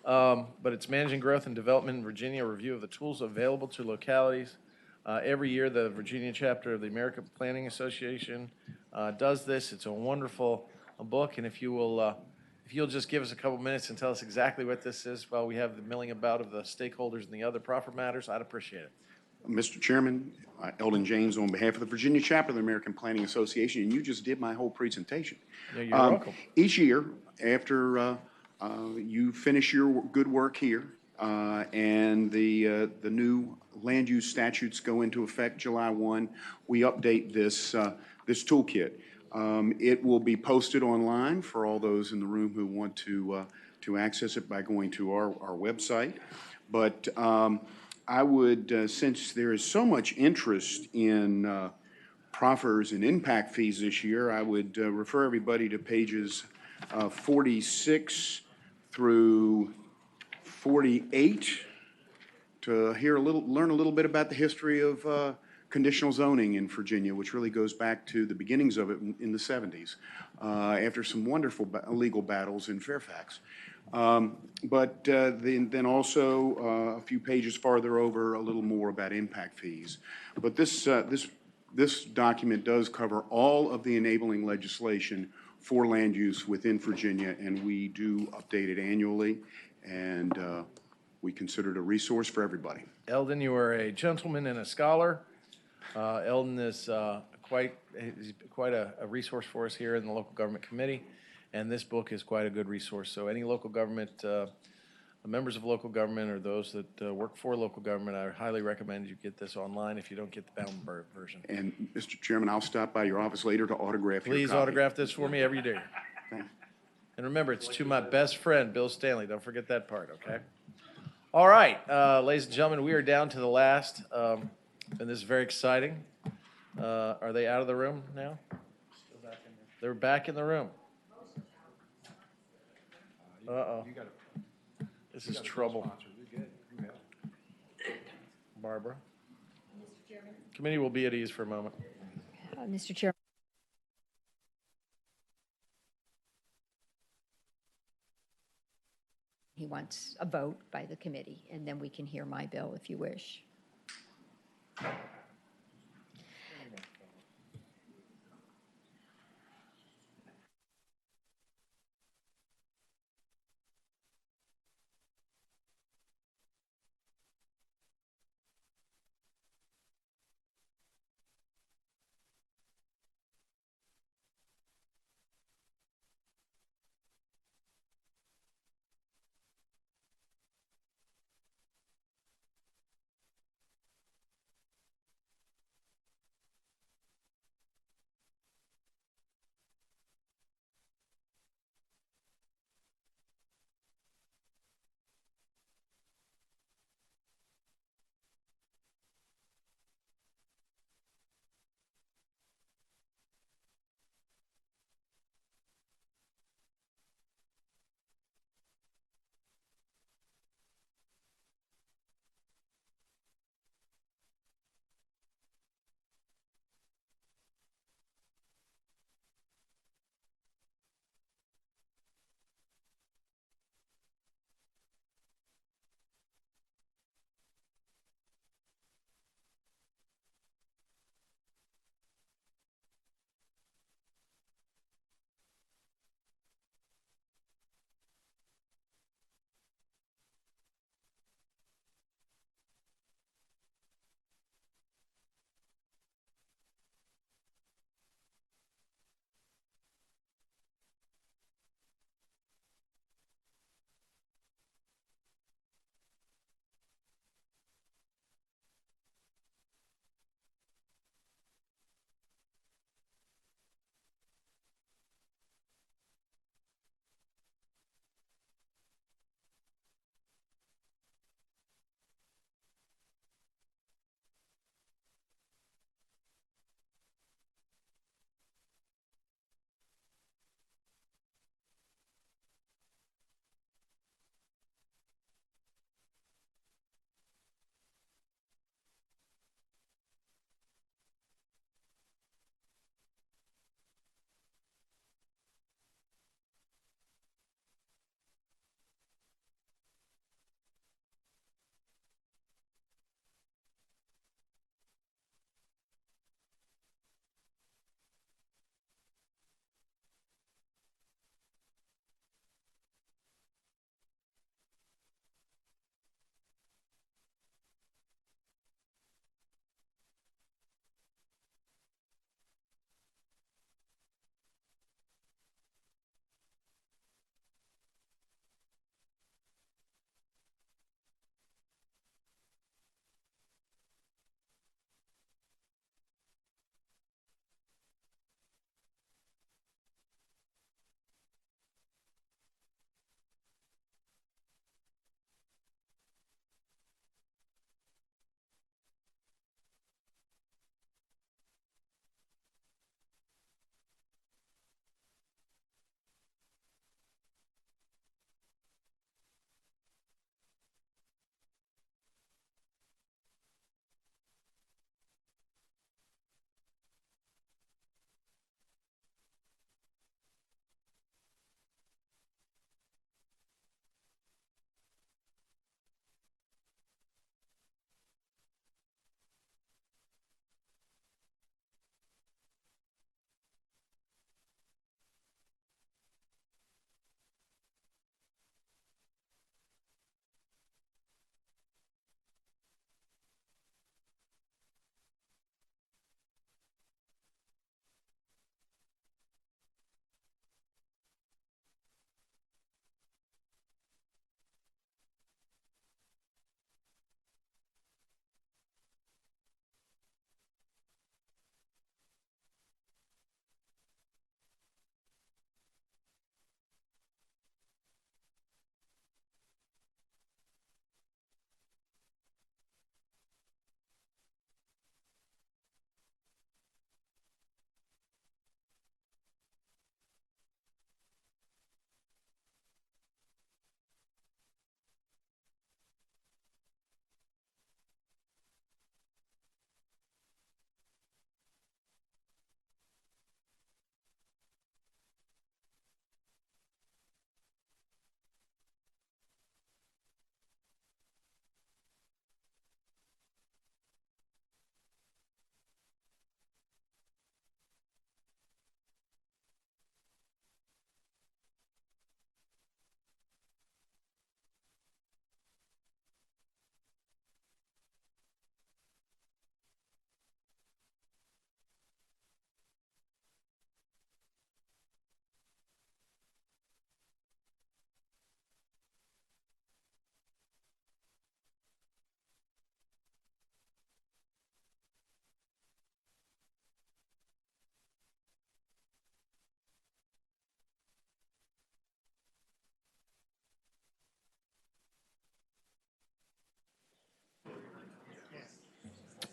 S1: But it's Managing Growth and Development in Virginia, a review of the tools available to localities. Every year, the Virginia chapter of the American Planning Association does this. It's a wonderful book, and if you'll just give us a couple minutes and tell us exactly what this is while we have the milling about of the stakeholders and the other proffer matters, I'd appreciate it.
S20: Mr. Chairman, Eldon James on behalf of the Virginia chapter of the American Planning Association, and you just did my whole presentation.
S1: Yeah, you're welcome.
S20: Each year, after you finish your good work here, and the new land use statutes go into effect July 1, we update this, this toolkit. It will be posted online for all those in the room who want to access it by going to our website. But I would, since there is so much interest in proffers and impact fees this year, I would refer everybody to pages 46 through 48 to learn a little bit about the history of conditional zoning in Virginia, which really goes back to the beginnings of it in the 70s, after some wonderful legal battles in Fairfax. But then also a few pages farther over, a little more about impact fees. But this document does cover all of the enabling legislation for land use within Virginia, and we do update it annually, and we consider it a resource for everybody.
S1: Eldon, you are a gentleman and a scholar. Eldon is quite a resource for us here in the local government committee, and this book is quite a good resource. So any local government, members of local government or those that work for local government, I highly recommend you get this online if you don't get the bound version.
S20: And Mr. Chairman, I'll stop by your office later to autograph your
S1: Please
S20: copy.
S1: autograph this for me every day. And remember, it's to my best friend, Bill Stanley. Don't forget that part, okay? All right, ladies and gentlemen, we are down to the last, and this is very exciting. Are they out of the room now? They're back in the room. Uh-oh. This is trouble. Barbara? Committee will be at ease for a moment.
S13: Mr. Chairman. He wants a vote by the committee, and then we can hear my bill if you wish.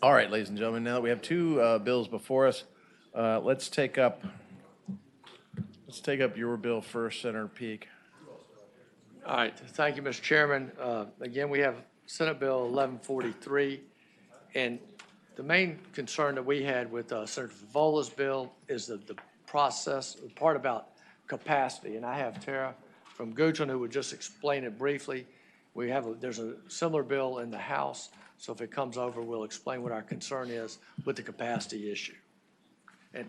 S1: All right, ladies and gentlemen, now that we have two bills before us, let's take up your bill first, Senator Peak.
S17: All right, thank you, Mr. Chairman. Again, we have Senate Bill 1143, and the main concern that we had with Senator Favola's bill is the process, the part about capacity. And I have Tara from Goochland who would just explain it briefly. There's a similar bill in the House, so if it comes over, we'll explain what our concern is with the capacity issue. And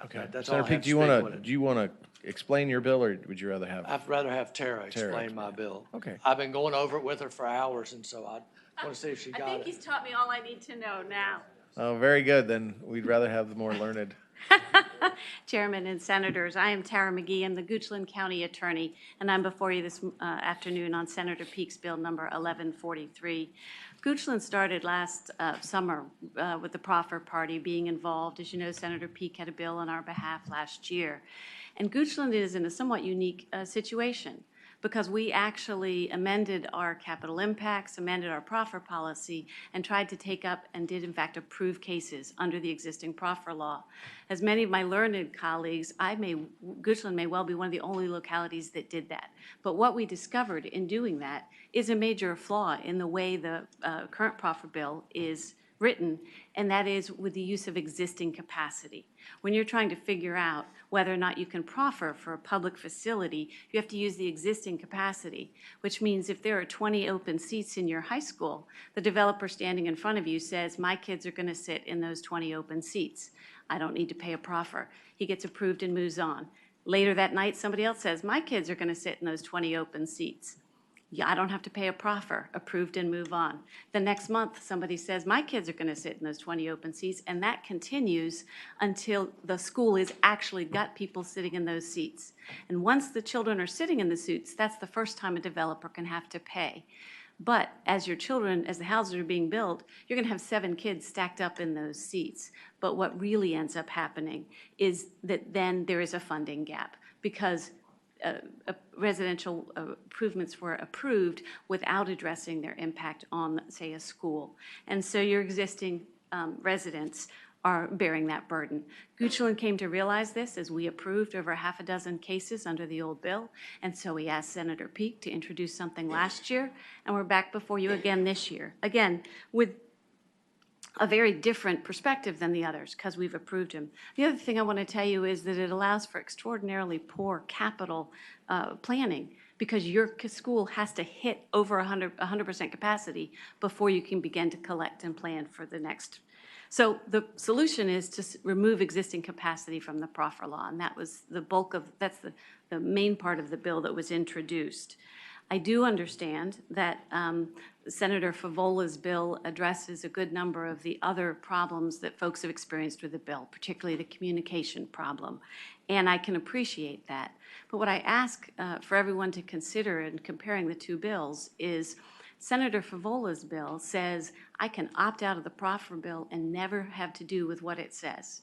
S1: Okay,
S17: that's all I
S1: Senator
S17: have
S1: Peak,
S17: to speak on it.
S1: do you want to explain your bill, or would you rather have?
S17: I'd rather have Tara explain my bill.
S1: Okay.
S17: I've been going over it with her for hours, and so I want to see if she got it.
S3: I think he's taught me all I need to know now.
S1: Oh, very good. Then we'd rather have the more learned.
S3: Chairman and Senators, I am Tara McGee. I'm the Goochland County Attorney, and I'm before you this afternoon on Senator Peak's Bill number 1143. Goochland started last summer with the proffer party being involved. As you know, Senator Peak had a bill on our behalf last year. And Goochland is in a somewhat unique situation because we actually amended our capital impacts, amended our proffer policy, and tried to take up and did in fact approve cases under the existing proffer law. As many of my learned colleagues, Goochland may well be one of the only localities that did that. But what we discovered in doing that is a major flaw in the way the current proffer bill is written, and that is with the use of existing capacity. When you're trying to figure out whether or not you can proffer for a public facility, you have to use the existing capacity, which means if there are 20 open seats in your high school, the developer standing in front of you says, my kids are going to sit in those 20 open seats. I don't need to pay a proffer. He gets approved and moves on. Later that night, somebody else says, my kids are going to sit in those 20 open seats. Yeah, I don't have to pay a proffer, approved and move on. The next month, somebody says, my kids are going to sit in those 20 open seats, and that continues until the school has actually got people sitting in those seats. And once the children are sitting in the seats, that's the first time a developer can have to pay. But as the houses are being built, you're going to have 7 kids stacked up in those seats. But what really ends up happening is that then there is a funding gap because residential improvements were approved without addressing their impact on, say, a school. And so your existing residents are bearing that burden. Goochland came to realize this as we approved over half a dozen cases under the old bill, and so we asked Senator Peak to introduce something last year, and we're back before you again this year. Again, with a very different perspective than the others because we've approved him. The other thing I want to tell you is that it allows for extraordinarily poor capital planning because your school has to hit over 100% capacity before you can begin to collect and plan for the next. So the solution is to remove existing capacity from the proffer law, and that was the bulk of, that's the main part of the bill that was introduced. I do understand that Senator Favola's bill addresses a good number of the other problems that folks have experienced with the bill, particularly the communication problem, and I can appreciate that. But what I ask for everyone to consider in comparing the two bills is Senator Favola's bill says I can opt out of the proffer bill and never have to do with what it says.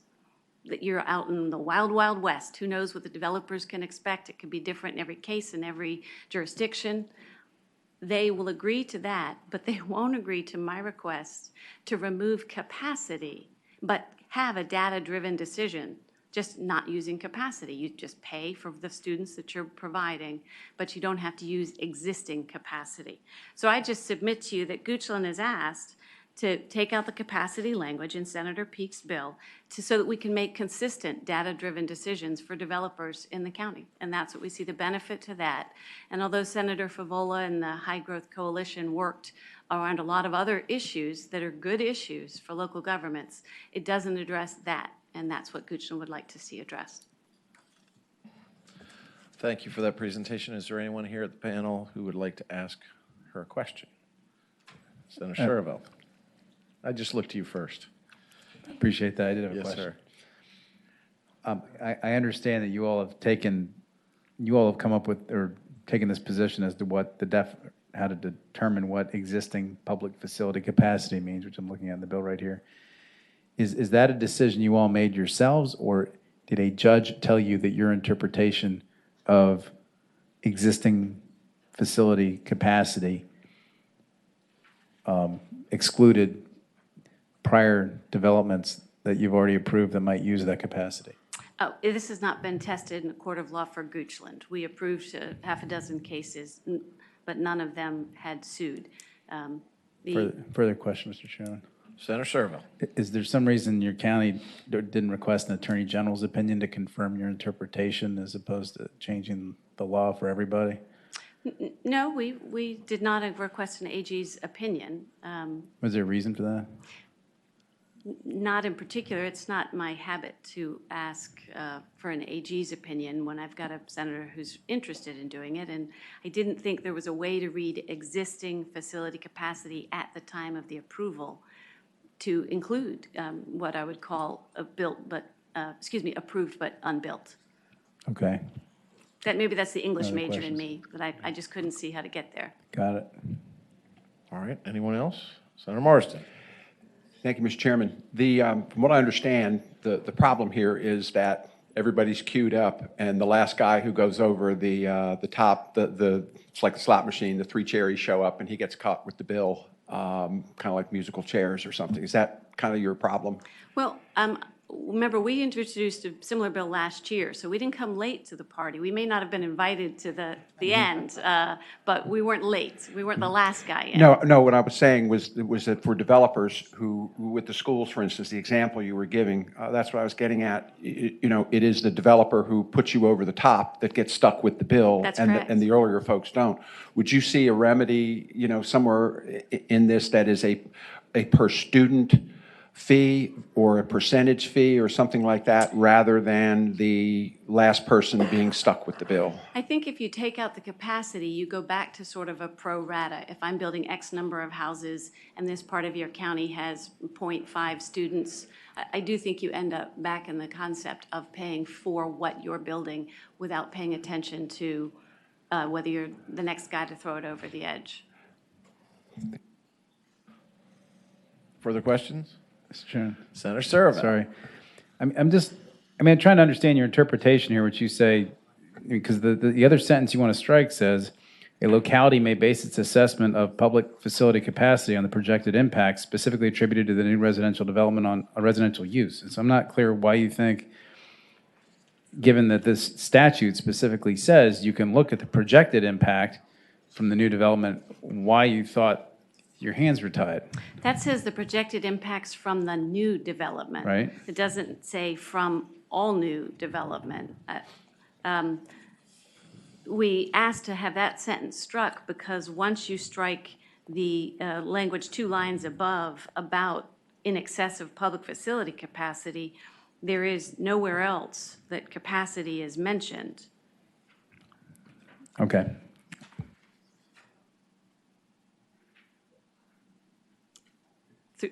S3: That you're out in the wild, wild west. Who knows what the developers can expect? It could be different in every case, in every jurisdiction. They will agree to that, but they won't agree to my request to remove capacity, but have a data-driven decision, just not using capacity. You just pay for the students that you're providing, but you don't have to use existing capacity. So I just submit to you that Goochland has asked to take out the capacity language in Senator Peak's bill so that we can make consistent data-driven decisions for developers in the county. And that's what we see the benefit to that. And although Senator Favola and the High Growth Coalition worked around a lot of other issues that are good issues for local governments, it doesn't address that. And that's what Goochland would like to see addressed.
S1: Thank you for that presentation. Is there anyone here at the panel who would like to ask her a question? Senator Sherville. I just looked to you first.
S11: Appreciate that. I did have a
S1: yes,
S11: question.
S1: Sir.
S11: I understand that you all have come up with or taken this position as to what how to determine what existing public facility capacity means, which I'm looking at in the bill right here. Is that a decision you all made yourselves, or did a judge tell you that your interpretation of existing facility capacity excluded prior developments that you've already approved that might use that capacity?
S3: Oh, this has not been tested in a court of law for Goochland. We approved half a dozen cases, but none of them had sued.
S11: Further question, Mr. Chairman.
S1: Senator Servil.
S11: Is there some reason your county didn't request an attorney general's opinion to confirm your interpretation as opposed to changing the law for everybody?
S3: No, we did not request an AG's opinion.
S11: Was there a reason for that?
S3: Not in particular. It's not my habit to ask for an AG's opinion when I've got a senator who's interested in doing it, and I didn't think there was a way to read existing facility capacity at the time of the approval to include what I would call approved but unbuilt.
S11: Okay,
S3: Maybe that's the English
S11: Other
S3: major in
S11: questions?
S3: me, but I just couldn't see how to get there.
S11: got it.
S1: All right, anyone else? Senator Marsden.
S9: Thank you, Mr. Chairman. From what I understand, the problem here is that everybody's queued up, and the last guy who goes over the top, it's like the slot machine, the three cherries show up, and he gets caught with the bill, kind of like musical chairs or something. Is that kind of your problem?
S3: Well, remember, we introduced a similar bill last year, so we didn't come late to the party. We may not have been invited to the end, but we weren't late. We weren't the last guy in.
S9: No, what I was saying was that for developers who, with the schools, for instance, the example you were giving, that's what I was getting at. It is the developer who puts you over the top that gets stuck with the bill.
S3: That's
S9: and
S3: correct.
S9: And the earlier folks don't. Would you see a remedy, somewhere in this that is a per student fee or a percentage fee or something like that, rather than the last person being stuck with the bill?
S3: I think if you take out the capacity, you go back to sort of a pro rata. If I'm building X number of houses and this part of your county has 0.5 students, I do think you end up back in the concept of paying for what you're building without paying attention to whether you're the next guy to throw it over the edge.
S1: Further questions?
S11: Mr. Chairman.
S1: Senator Servil.
S11: Sorry. I'm trying to understand your interpretation here, which you say, because the other sentence you want to strike says, a locality may base its assessment of public facility capacity on the projected impacts specifically attributed to the new residential development on a residential use. And so I'm not clear why you think, given that this statute specifically says you can look at the projected impact from the new development, why you thought your hands were tied.
S3: That says the projected impacts from the new development.
S11: Right.
S3: It doesn't say from all new development. We asked to have that sentence struck because once you strike the language 2 lines above about in excess of public facility capacity, there is nowhere else that capacity is mentioned.
S11: Okay.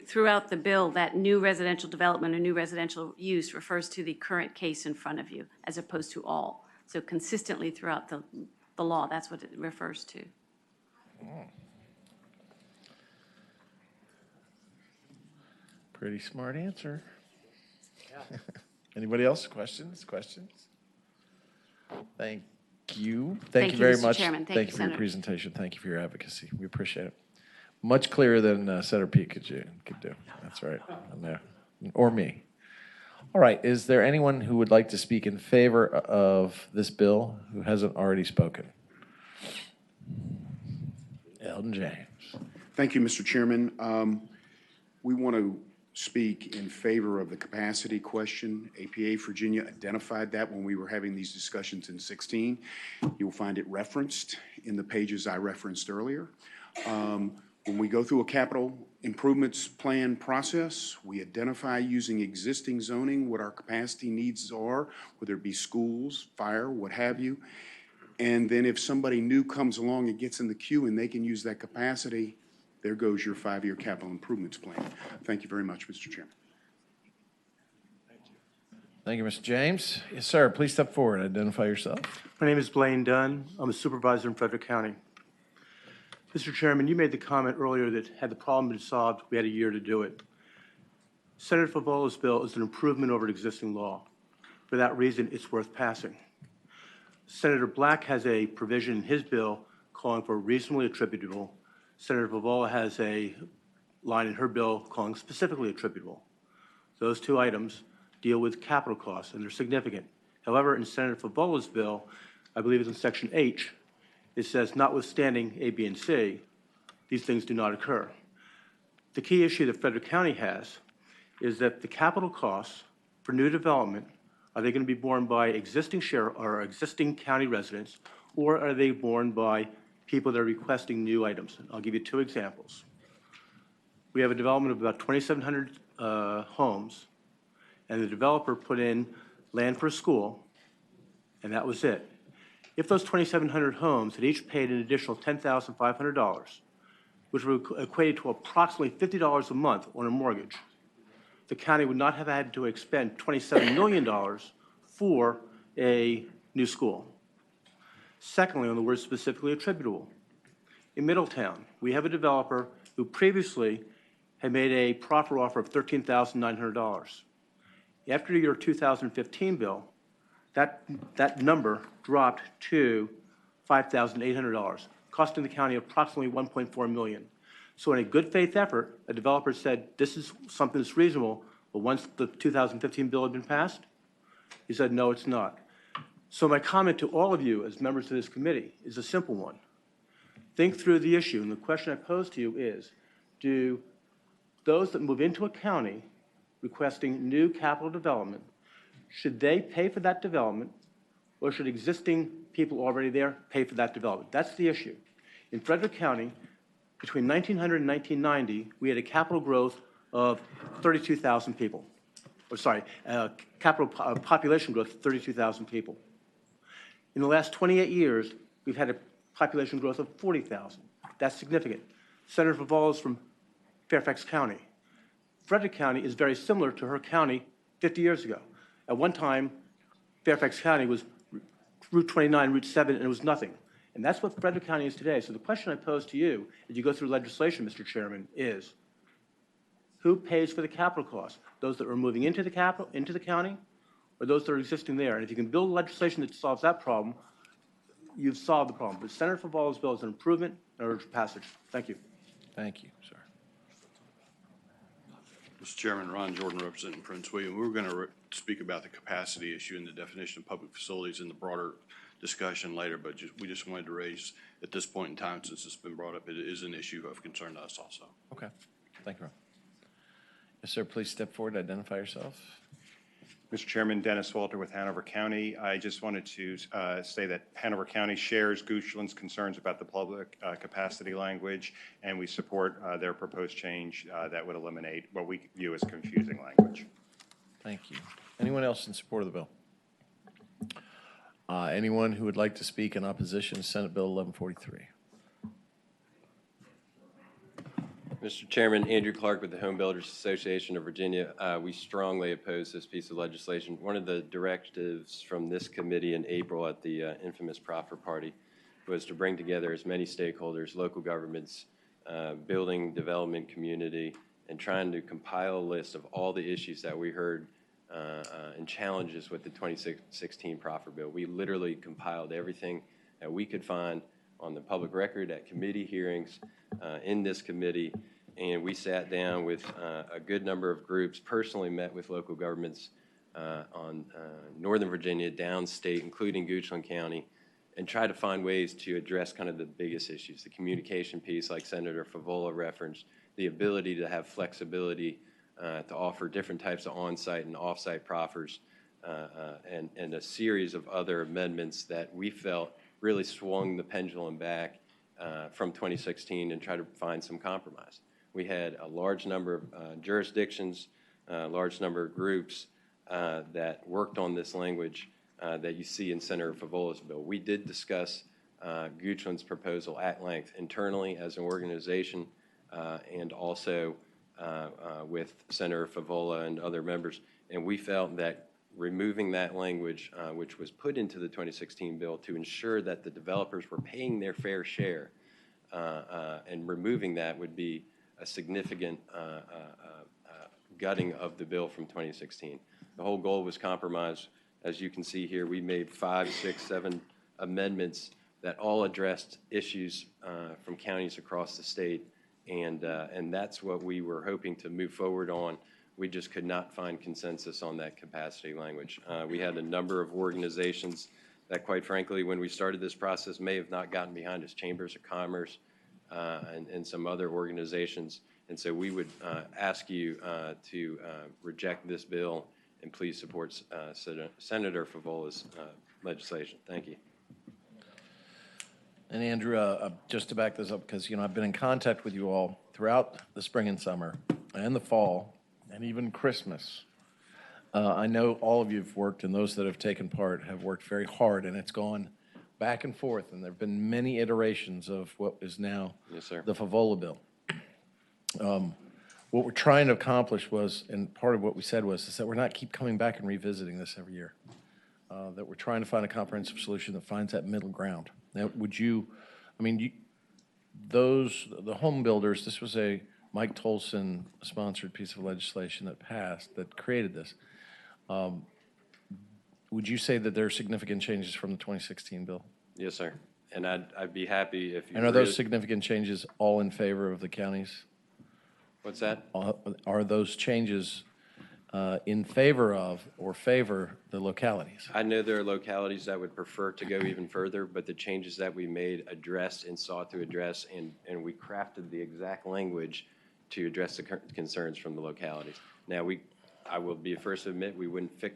S3: Throughout the bill, that new residential development or new residential use refers to the current case in front of you as opposed to all. So consistently throughout the law, that's what it refers to.
S1: Pretty smart answer. Anybody else? Questions? Thank you. Thank you very
S3: Mr.
S1: much.
S3: Chairman.
S1: Thank you for your presentation. Thank you for your advocacy. We appreciate it. Much clearer than Senator Pete could do. That's right. I know. Or me. All right. Is there anyone who would like to speak in favor of this bill who hasn't already spoken? Eldon James.
S20: Thank you, Mr. Chairman. We want to speak in favor of the capacity question. APA Virginia identified that when we were having these discussions in 16. You'll find it referenced in the pages I referenced earlier. When we go through a capital improvements plan process, we identify using existing zoning what our capacity needs are, whether it be schools, fire, what have you. And then if somebody new comes along and gets in the queue and they can use that capacity, there goes your 5-year capital improvements plan. Thank you very much, Mr. Chairman.
S1: Thank you, Mr. James. Yes, sir. Please step forward. Identify yourself.
S7: My name is Blaine Dunn. I'm a supervisor in Frederick County. Mr. Chairman, you made the comment earlier that had the problem been solved, we had a year to do it. Senator Favola's bill is an improvement over existing law. For that reason, it's worth passing. Senator Black has a provision in his bill calling for reasonably attributable. Senator Favola has a line in her bill calling specifically attributable. Those two items deal with capital costs, and they're significant. However, in Senator Favola's bill, I believe it's in Section H, it says, notwithstanding A, B, and C, these things do not occur. The key issue that Frederick County has is that the capital costs for new development, are they going to be borne by existing existing county residents, or are they borne by people that are requesting new items? I'll give you two examples. We have a development of about 2,700 homes, and the developer put in land for a school, and that was it. If those 2,700 homes had each paid an additional $10,500, which would equate to approximately $50 a month on a mortgage, the county would not have had to expend $27 million for a new school. Secondly, on the word specifically attributable, in Middletown, we have a developer who previously had made a proffer offer of $13,900. After your 2015 bill, that number dropped to $5,800, costing the county approximately $1.4 million. So in a good faith effort, a developer said, this is something that's reasonable, but once the 2015 bill had been passed, he said, no, it's not. So my comment to all of you as members of this committee is a simple one. Think through the issue, and the question I pose to you is, do those that move into a county requesting new capital development, should they pay for that development, or should existing people already there pay for that development? That's the issue. In Frederick County, between 1900 and 1990, we had a capital growth of 32,000 people. Or sorry, population growth of 32,000 people. In the last 28 years, we've had a population growth of 40,000. That's significant. Senator Favola is from Fairfax County. Frederick County is very similar to her county 50 years ago. At one time, Fairfax County was Route 29, Route 7, and it was nothing. And that's what Frederick County is today. So the question I pose to you, as you go through legislation, Mr. Chairman, is who pays for the capital costs? Those that are moving into the county, or those that are existing there? And if you can build legislation that solves that problem, you've solved the problem. But Senator Favola's bill is an improvement, and I urge passage. Thank you.
S1: Thank you, sir.
S5: Mr. Chairman, Ron Jordan representing Prince William. We were going to speak about the capacity issue and the definition of public facilities in the broader discussion later, but we just wanted to raise at this point in time, since it's been brought up, it is an issue of concern to us also.
S1: Okay. Thank you, Ron. Yes, sir. Please step forward, identify yourself.
S22: Mr. Chairman, Dennis Walter with Hanover County. I just wanted to say that Hanover County shares Goochland's concerns about the public capacity language, and we support their proposed change that would eliminate what we view as confusing language.
S1: Thank you. Anyone else in support of the bill? Anyone who would like to speak in opposition to Senate Bill 1143?
S23: Mr. Chairman, Andrew Clark with the Home Builders Association of Virginia. We strongly oppose this piece of legislation. One of the directives from this committee in April at the infamous proffer party was to bring together as many stakeholders, local governments, building development community, and trying to compile a list of all the issues that we heard and challenges with the 2016 proffer bill. We literally compiled everything that we could find on the public record at committee hearings in this committee, and we sat down with a good number of groups, personally met with local governments on Northern Virginia, downstate, including Goochland County, and tried to find ways to address kind of the biggest issues, the communication piece like Senator Favola referenced, the ability to have flexibility to offer different types of on-site and off-site proffers, and a series of other amendments that we felt really swung the pendulum back from 2016 and tried to find some compromise. We had a large number of jurisdictions, a large number of groups that worked on this language that you see in Senator Favola's bill. We did discuss Goochland's proposal at length internally as an organization and also with Senator Favola and other members, and we felt that removing that language, which was put into the 2016 bill to ensure that the developers were paying their fair share, and removing that would be a significant gutting of the bill from 2016. The whole goal was compromise. As you can see here, we made 5, 6, 7 amendments that all addressed issues from counties across the state And that's what we were hoping to move forward on. We just could not find consensus on that capacity language. We had a number of organizations that, quite frankly, when we started this process, may have not gotten behind us, chambers of commerce and some other organizations. And so we would ask you to reject this bill and please support Senator Favola's legislation. Thank you.
S1: And Andrew, just to back this up, because, I've been in contact with you all throughout the spring and summer and the fall and even Christmas. I know all of you have worked, and those that have taken part have worked very hard, and it's gone back and forth, and there have been many iterations of what is now the Favola bill. What we're trying to accomplish was, and part of what we said was, is that we're not keep coming back and revisiting this every year. That we're trying to find a comprehensive solution that finds that middle ground. Now, the home builders, this was a Mike Tolson sponsored piece of legislation that passed that created this. Would you say that there are significant changes from the 2016 bill?
S23: Yes, sir. And I'd be happy if you.
S1: And are those significant changes all in favor of the counties?
S23: What's that?
S1: Are those changes in favor of or favor the localities?
S23: I know there are localities that would prefer to go even further, but the changes that we made addressed and sought to address, and we crafted the exact language to address the concerns from the localities. Now, I will be the first to admit we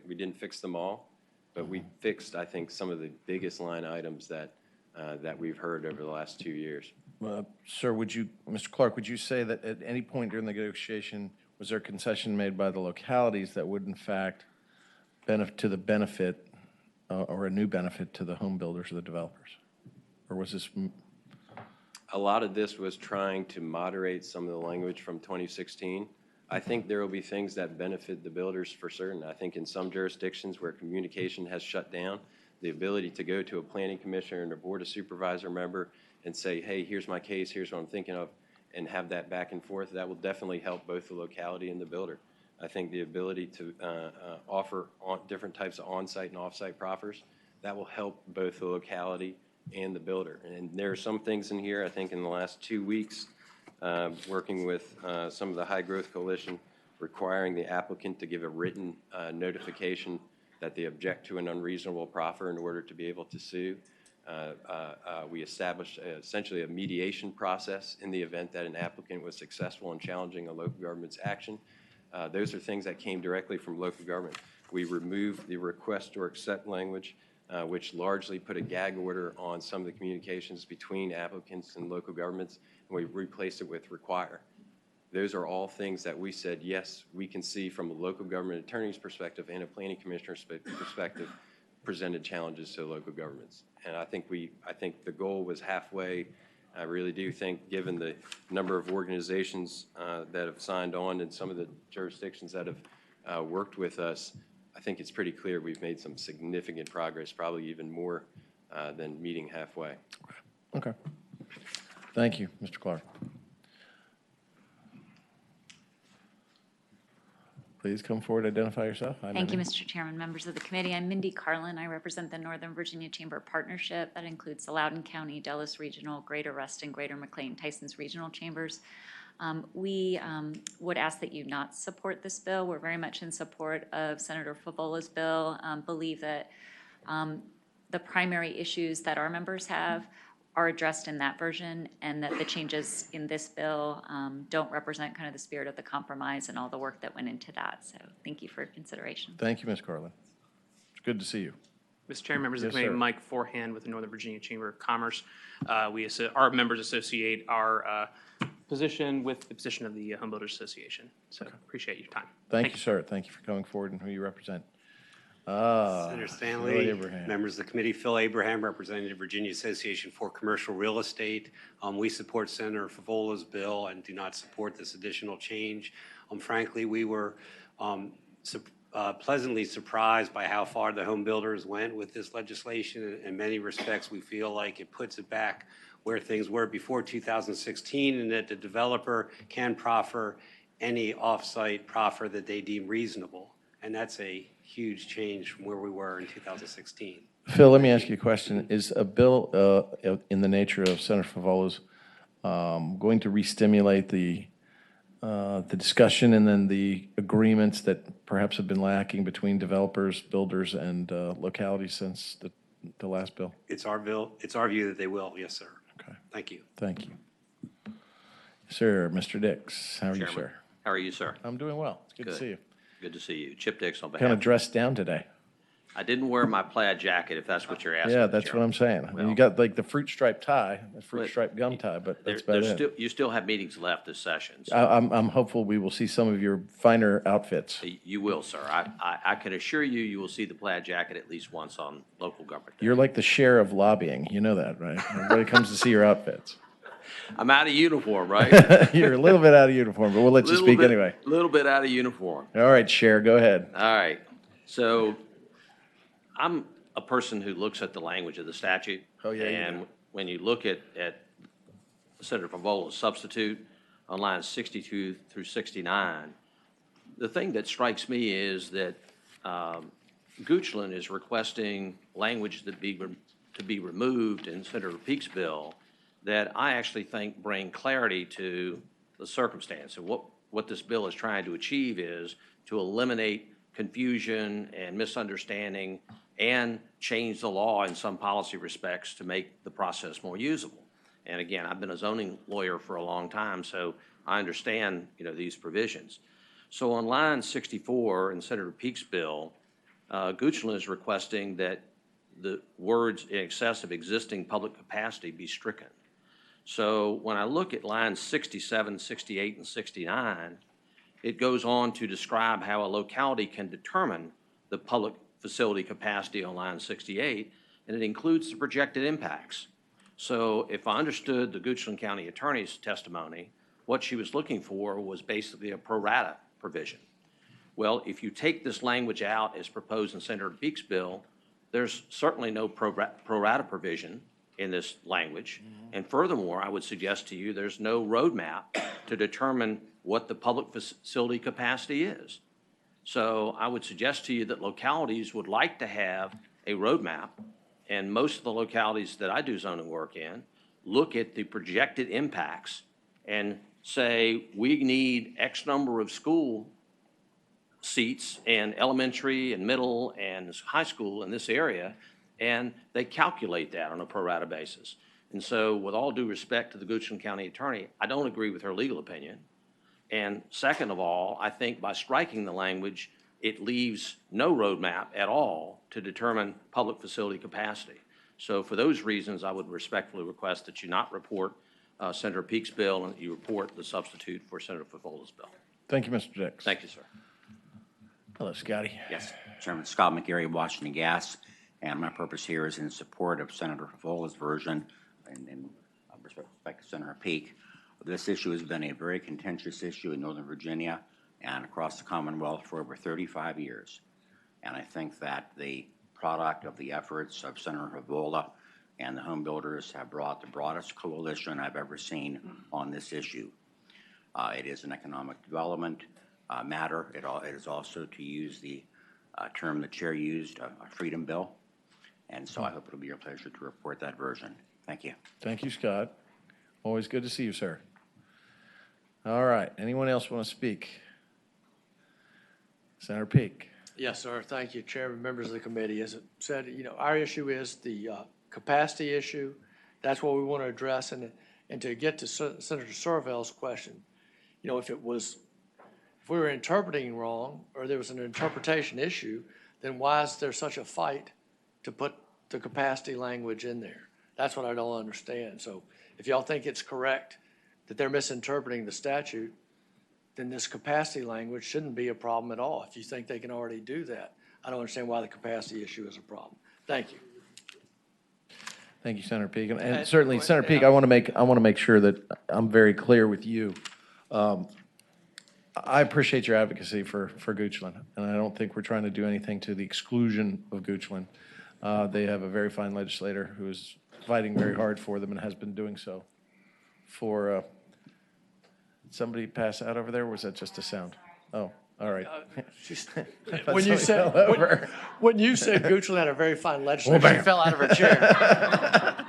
S23: didn't fix them all, but we fixed, I think, some of the biggest line items that we've heard over the last 2 years.
S1: Sir, Mr. Clark, would you say that at any point during the negotiation, was there a concession made by the localities that would in fact benefit or a new benefit to the home builders or the developers? Or was this?
S23: A lot of this was trying to moderate some of the language from 2016. I think there will be things that benefit the builders for certain. I think in some jurisdictions where communication has shut down, the ability to go to a planning commissioner and a board of supervisor member and say, hey, here's my case, here's what I'm thinking of, and have that back and forth, that will definitely help both the locality and the builder. I think the ability to offer different types of on-site and off-site proffers, that will help both the locality and the builder. And there are some things in here, I think in the last 2 weeks, working with some of the High Growth Coalition, requiring the applicant to give a written notification that they object to an unreasonable proffer in order to be able to sue. We established essentially a mediation process in the event that an applicant was successful in challenging a local government's action. Those are things that came directly from local government. We removed the request or accept language, which largely put a gag order on some of the communications between applicants and local governments, and we replaced it with require. Those are all things that we said, yes, we can see from a local government attorney's perspective and a planning commissioner's perspective presented challenges to local governments. And I think the goal was halfway. I really do think, given the number of organizations that have signed on and some of the jurisdictions that have worked with us, I think it's pretty clear we've made some significant progress, probably even more than meeting halfway.
S1: Okay. Thank you, Mr. Clark. Please come forward, identify yourself.
S8: Thank you, Mr. Chairman, members of the committee. I'm Mindy Carlin. I represent the Northern Virginia Chamber Partnership. That includes the Loudoun County, Dulles Regional, Greater Reston, Greater McLean, Tysons Regional Chambers. We would ask that you not support this bill. We're very much in support of Senator Favola's bill. Believe that the primary issues that our members have are addressed in that version, and that the changes in this bill don't represent kind of the spirit of the compromise and all the work that went into that. So thank you for your consideration.
S1: Thank you, Ms. Carlin. It's good to see you.
S10: Mr. Chair, members of
S1: Yes,
S10: the committee,
S1: sir.
S10: Mike Forehand with the Northern Virginia Chamber of Commerce. Our members associate our position with the position of the Home Builders Association. So appreciate your time.
S1: Thank you, sir. Thank you for coming forward and who you represent.
S12: Senator Stanley,
S1: Phil Abraham.
S12: members of the committee, Phil Abraham, representing the Virginia Association for Commercial Real Estate. We support Senator Favola's bill and do not support this additional change. Frankly, we were pleasantly surprised by how far the home builders went with this legislation. In many respects, we feel like it puts it back where things were before 2016, and that the developer can proffer any off-site proffer that they deem reasonable. And that's a huge change from where we were in 2016.
S1: Phil, let me ask you a question. Is a bill in the nature of Senator Favola's going to re-stimulate the discussion and then the agreements that perhaps have been lacking between developers, builders, and localities since the last bill?
S12: It's our view that they will, yes, sir.
S1: Okay.
S12: Thank you.
S1: Thank you. Sir, Mr. Dix, how are you,
S14: Chairman,
S1: sir?
S14: How are you, sir?
S1: I'm doing well. It's good to see you.
S14: Good to see you. Chip Dix on behalf.
S1: Kind of dressed down today.
S14: I didn't wear my plaid jacket, if that's what you're asking.
S1: Yeah,
S14: Mr.
S1: that's what
S14: Chairman.
S1: I'm saying. I mean, you
S14: Well,
S1: got like the fruit stripe tie, the fruit
S14: But
S1: stripe gum tie, but that's
S14: There-
S1: about
S14: there's
S1: it.
S14: still, you still have meetings left this session. So
S1: I'm hopeful we will see some of your finer outfits.
S14: You will, sir. I can assure you, you will see the plaid jacket at least once on local government day.
S1: You're like the share of lobbying. You know that, right? Everybody comes to see your outfits.
S14: I'm out of uniform, right?
S1: You're a little bit out of uniform, but we'll let you
S14: Little
S1: speak
S14: bit-
S1: anyway.
S14: Little bit out of uniform.
S1: All right, Cher, go ahead.
S14: All right. So I'm a person who looks at the language of the statute.
S1: Oh, yeah, you
S14: And
S1: do.
S14: when you look at Senator Favola's substitute on lines 62 through 69, the thing that strikes me is that Goochland is requesting language to be removed in Senator Peak's bill that I actually think bring clarity to the circumstance. And what this bill is trying to achieve is to eliminate confusion and misunderstanding and change the law in some policy respects to make the process more usable. And again, I've been a zoning lawyer for a long time, so I understand, these provisions. So on line 64 in Senator Peak's bill, Goochland is requesting that the words in excess of existing public capacity be stricken. So when I look at lines 67, 68, and 69, it goes on to describe how a locality can determine the public facility capacity on line 68, and it includes the projected impacts. So if I understood the Goochland County Attorney's testimony, what she was looking for was basically a pro rata provision. Well, if you take this language out as proposed in Senator Peak's bill, there's certainly no pro rata provision in this language. And furthermore, I would suggest to you there's no roadmap to determine what the public facility capacity is. So I would suggest to you that localities would like to have a roadmap, and most of the localities that I do zoning work in look at the projected impacts and say, we need X number of school seats and elementary and middle and high school in this area, and they calculate that on a pro rata basis. And so with all due respect to the Goochland County Attorney, I don't agree with her legal opinion. And second of all, I think by striking the language, it leaves no roadmap at all to determine public facility capacity. So for those reasons, I would respectfully request that you not report Senator Peak's bill and that you report the substitute for Senator Favola's bill.
S1: Thank you, Mr. Dix.
S14: Thank you, sir.
S1: Hello, Scotty.
S15: Yes, Chairman Scott McGarry, Washington Gas, and my purpose here is in support of Senator Favola's version and in respect to Senator Peak. This issue has been a very contentious issue in Northern Virginia and across the Commonwealth for over 35 years. And I think that the product of the efforts of Senator Favola and the home builders have brought the broadest coalition I've ever seen on this issue. It is an economic development matter. It is also, to use the term the chair used, a freedom bill. And so I hope it'll be your pleasure to report that version. Thank you.
S1: Thank you, Scott. Always good to see you, sir. All right. Anyone else want to speak? Senator Peak.
S17: Yes, sir. Thank you, Chairman, members of the committee. As it said, our issue is the capacity issue. That's what we want to address. And to get to Senator Sorvell's question, if we were interpreting wrong or there was an interpretation issue, then why is there such a fight to put the capacity language in there? That's what I don't understand. So if y'all think it's correct that they're misinterpreting the statute, then this capacity language shouldn't be a problem at all. If you think they can already do that, I don't understand why the capacity issue is a problem. Thank you.
S1: Thank you, Senator Peak. And certainly, Senator Peak, I want to make sure that I'm very clear with you. I appreciate your advocacy for Goochland, and I don't think we're trying to do anything to the exclusion of Goochland. They have a very fine legislator who is fighting very hard for them and has been doing so for, did somebody pass out over there, or was that just a sound? Oh, all right.
S17: When you said Goochland had a very fine legislator, she fell out of her chair.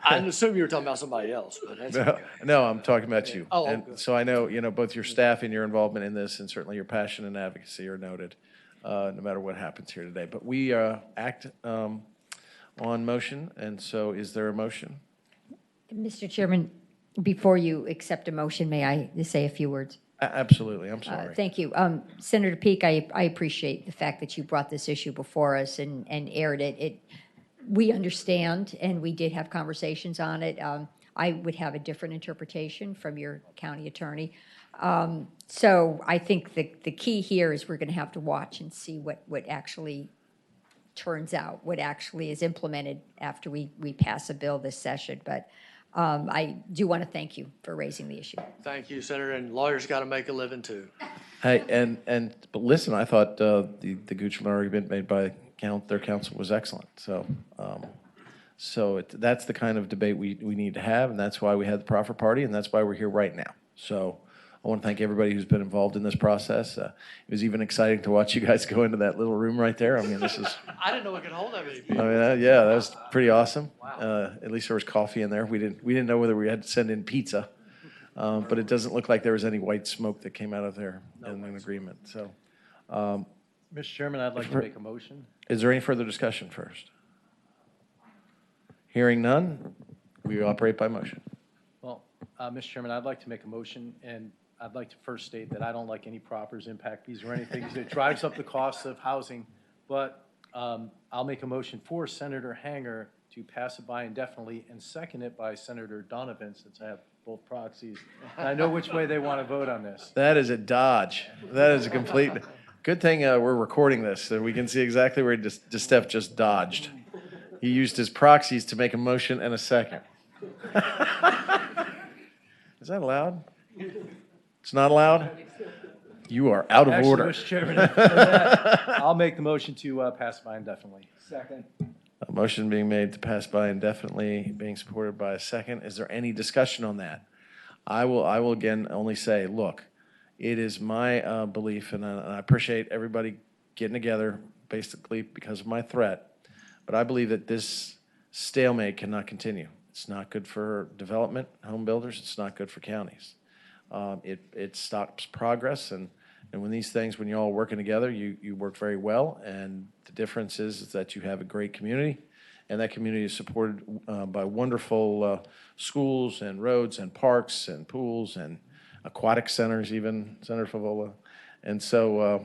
S17: I assume you were talking about somebody else, but that's
S1: No,
S17: okay.
S1: no, I'm talking about you.
S17: Oh,
S1: And
S17: good.
S1: so I know, both your staff and your involvement in this, and certainly your passion and advocacy are noted, no matter what happens here today. But we act on motion, and so is there a motion?
S13: Mr. Chairman, before you accept a motion, may I say a few words?
S1: Absolutely, I'm sorry.
S13: Thank you. Senator Peake, I appreciate the fact that you brought this issue before us and aired it. We understand, and we did have conversations on it. I would have a different interpretation from your county attorney. So I think the key here is we're going to have to watch and see what actually turns out, what actually is implemented after we pass a bill this session. But I do want to thank you for raising the issue.
S17: Thank you, Senator, and lawyers got to make a living too.
S1: Hey, but listen, I thought the Goochland argument made by their counsel was excellent. So that's the kind of debate we need to have, and that's why we had the proffer party, and that's why we're here right now. So I want to thank everybody who's been involved in this process. It was even exciting to watch you guys go into that little room right there. I mean, this is.
S17: I didn't know it could hold that many people.
S1: I mean, yeah, that was pretty awesome. At least there was coffee in there. We didn't know whether we had to send in pizza, but it doesn't look like there was any white smoke that came out of there in an agreement. So,
S4: Mr. Chairman, I'd like to make a motion.
S1: is there any further discussion first? Hearing none, we operate by motion.
S4: Well, Mr. Chairman, I'd like to make a motion, and I'd like to first state that I don't like any proffers, impact fees, or anything, because it drives up the cost of housing. But I'll make a motion for Senator Hanger to pass it by indefinitely and second it by Senator Donovan, since I have both proxies. And I know which way they want to vote on this.
S1: That is a dodge. That is a complete. Good thing we're recording this so we can see exactly where DeSteph just dodged. He used his proxies to make a motion and a second. Is that allowed? It's not allowed? You are out of
S4: Actually,
S1: order.
S4: Mr. Chairman, for that, I'll make the motion to pass by indefinitely. Second.
S1: A motion being made to pass by indefinitely, being supported by a second. Is there any discussion on that? I will again only say, look, it is my belief, and I appreciate everybody getting together basically because of my threat, but I believe that this stalemate cannot continue. It's not good for development, home builders. It's not good for counties. It stops progress, and when these things, when you're all working together, you work very well, and the difference is that you have a great community, and that community is supported by wonderful schools and roads and parks and pools and aquatic centers, even, Senator Favola. And so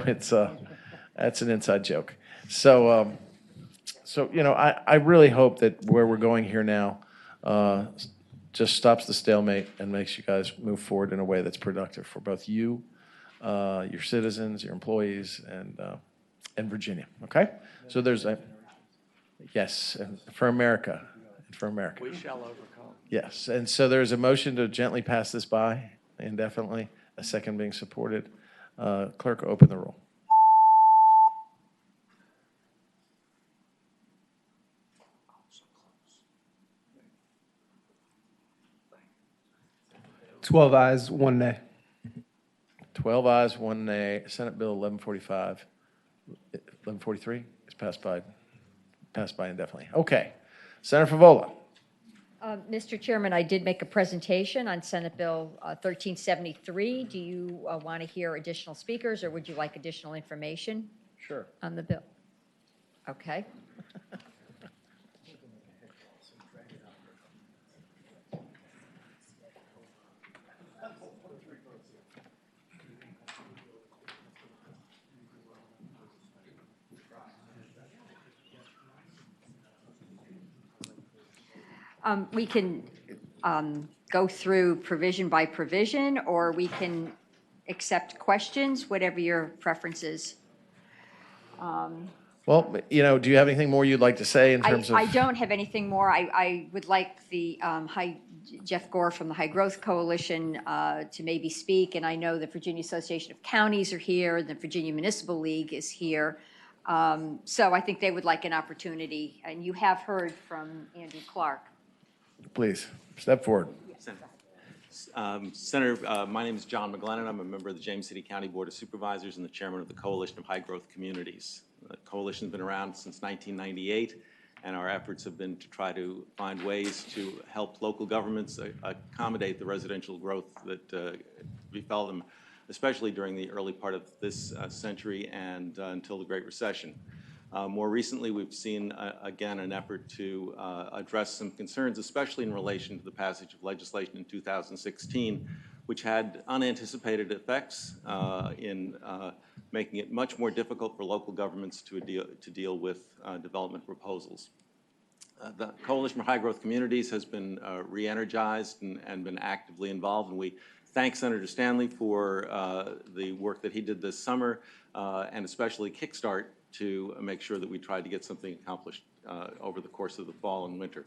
S1: it's that's an inside joke. So I really hope that where we're going here now just stops the stalemate and makes you guys move forward in a way that's productive for both you, your citizens, your employees, and Virginia. Okay? So there's a yes, and for America,
S17: We shall overcome.
S1: Yes, and so there's a motion to gently pass this by indefinitely. A second being supported. Clerk, open the roll.
S2: Twelve ayes, 1 nay.
S1: 12 ayes, 1 nay. Senate Bill 1143 is passed by indefinitely. Okay. Senator Favola.
S13: Mr. Chairman, I did make a presentation on Senate Bill 1373. Do you want to hear additional speakers, or would you like additional information?
S1: Sure.
S13: On the bill? Okay. We can go through provision by provision, or we can accept questions, whatever your preference is.
S1: Well, do you have anything more you'd like to say in terms of?
S13: I don't have anything more. I would like the Jeff Gore from the High Growth Coalition to maybe speak, and I know the Virginia Association of Counties are here, the Virginia Municipal League is here. So I think they would like an opportunity, and you have heard from Andrew Clark.
S1: Please, step forward.
S6: Senator, my name is John McGlennon. I'm a member of the James City County Board of Supervisors and the chairman of the Coalition of High Growth Communities. The coalition's been around since 1998. and our efforts have been to try to find ways to help local governments accommodate the residential growth that befell them, especially during the early part of this century and until the Great Recession. More recently, we've seen, again, an effort to address some concerns, especially in relation to the passage of legislation in 2016, which had unanticipated effects in making it much more difficult for local governments to deal with development proposals. The Coalition for High Growth Communities has been re-energized and been actively involved, and we thank Senator Stanley for the work that he did this summer, and especially Kickstart to make sure that we tried to get something accomplished over the course of the fall and winter.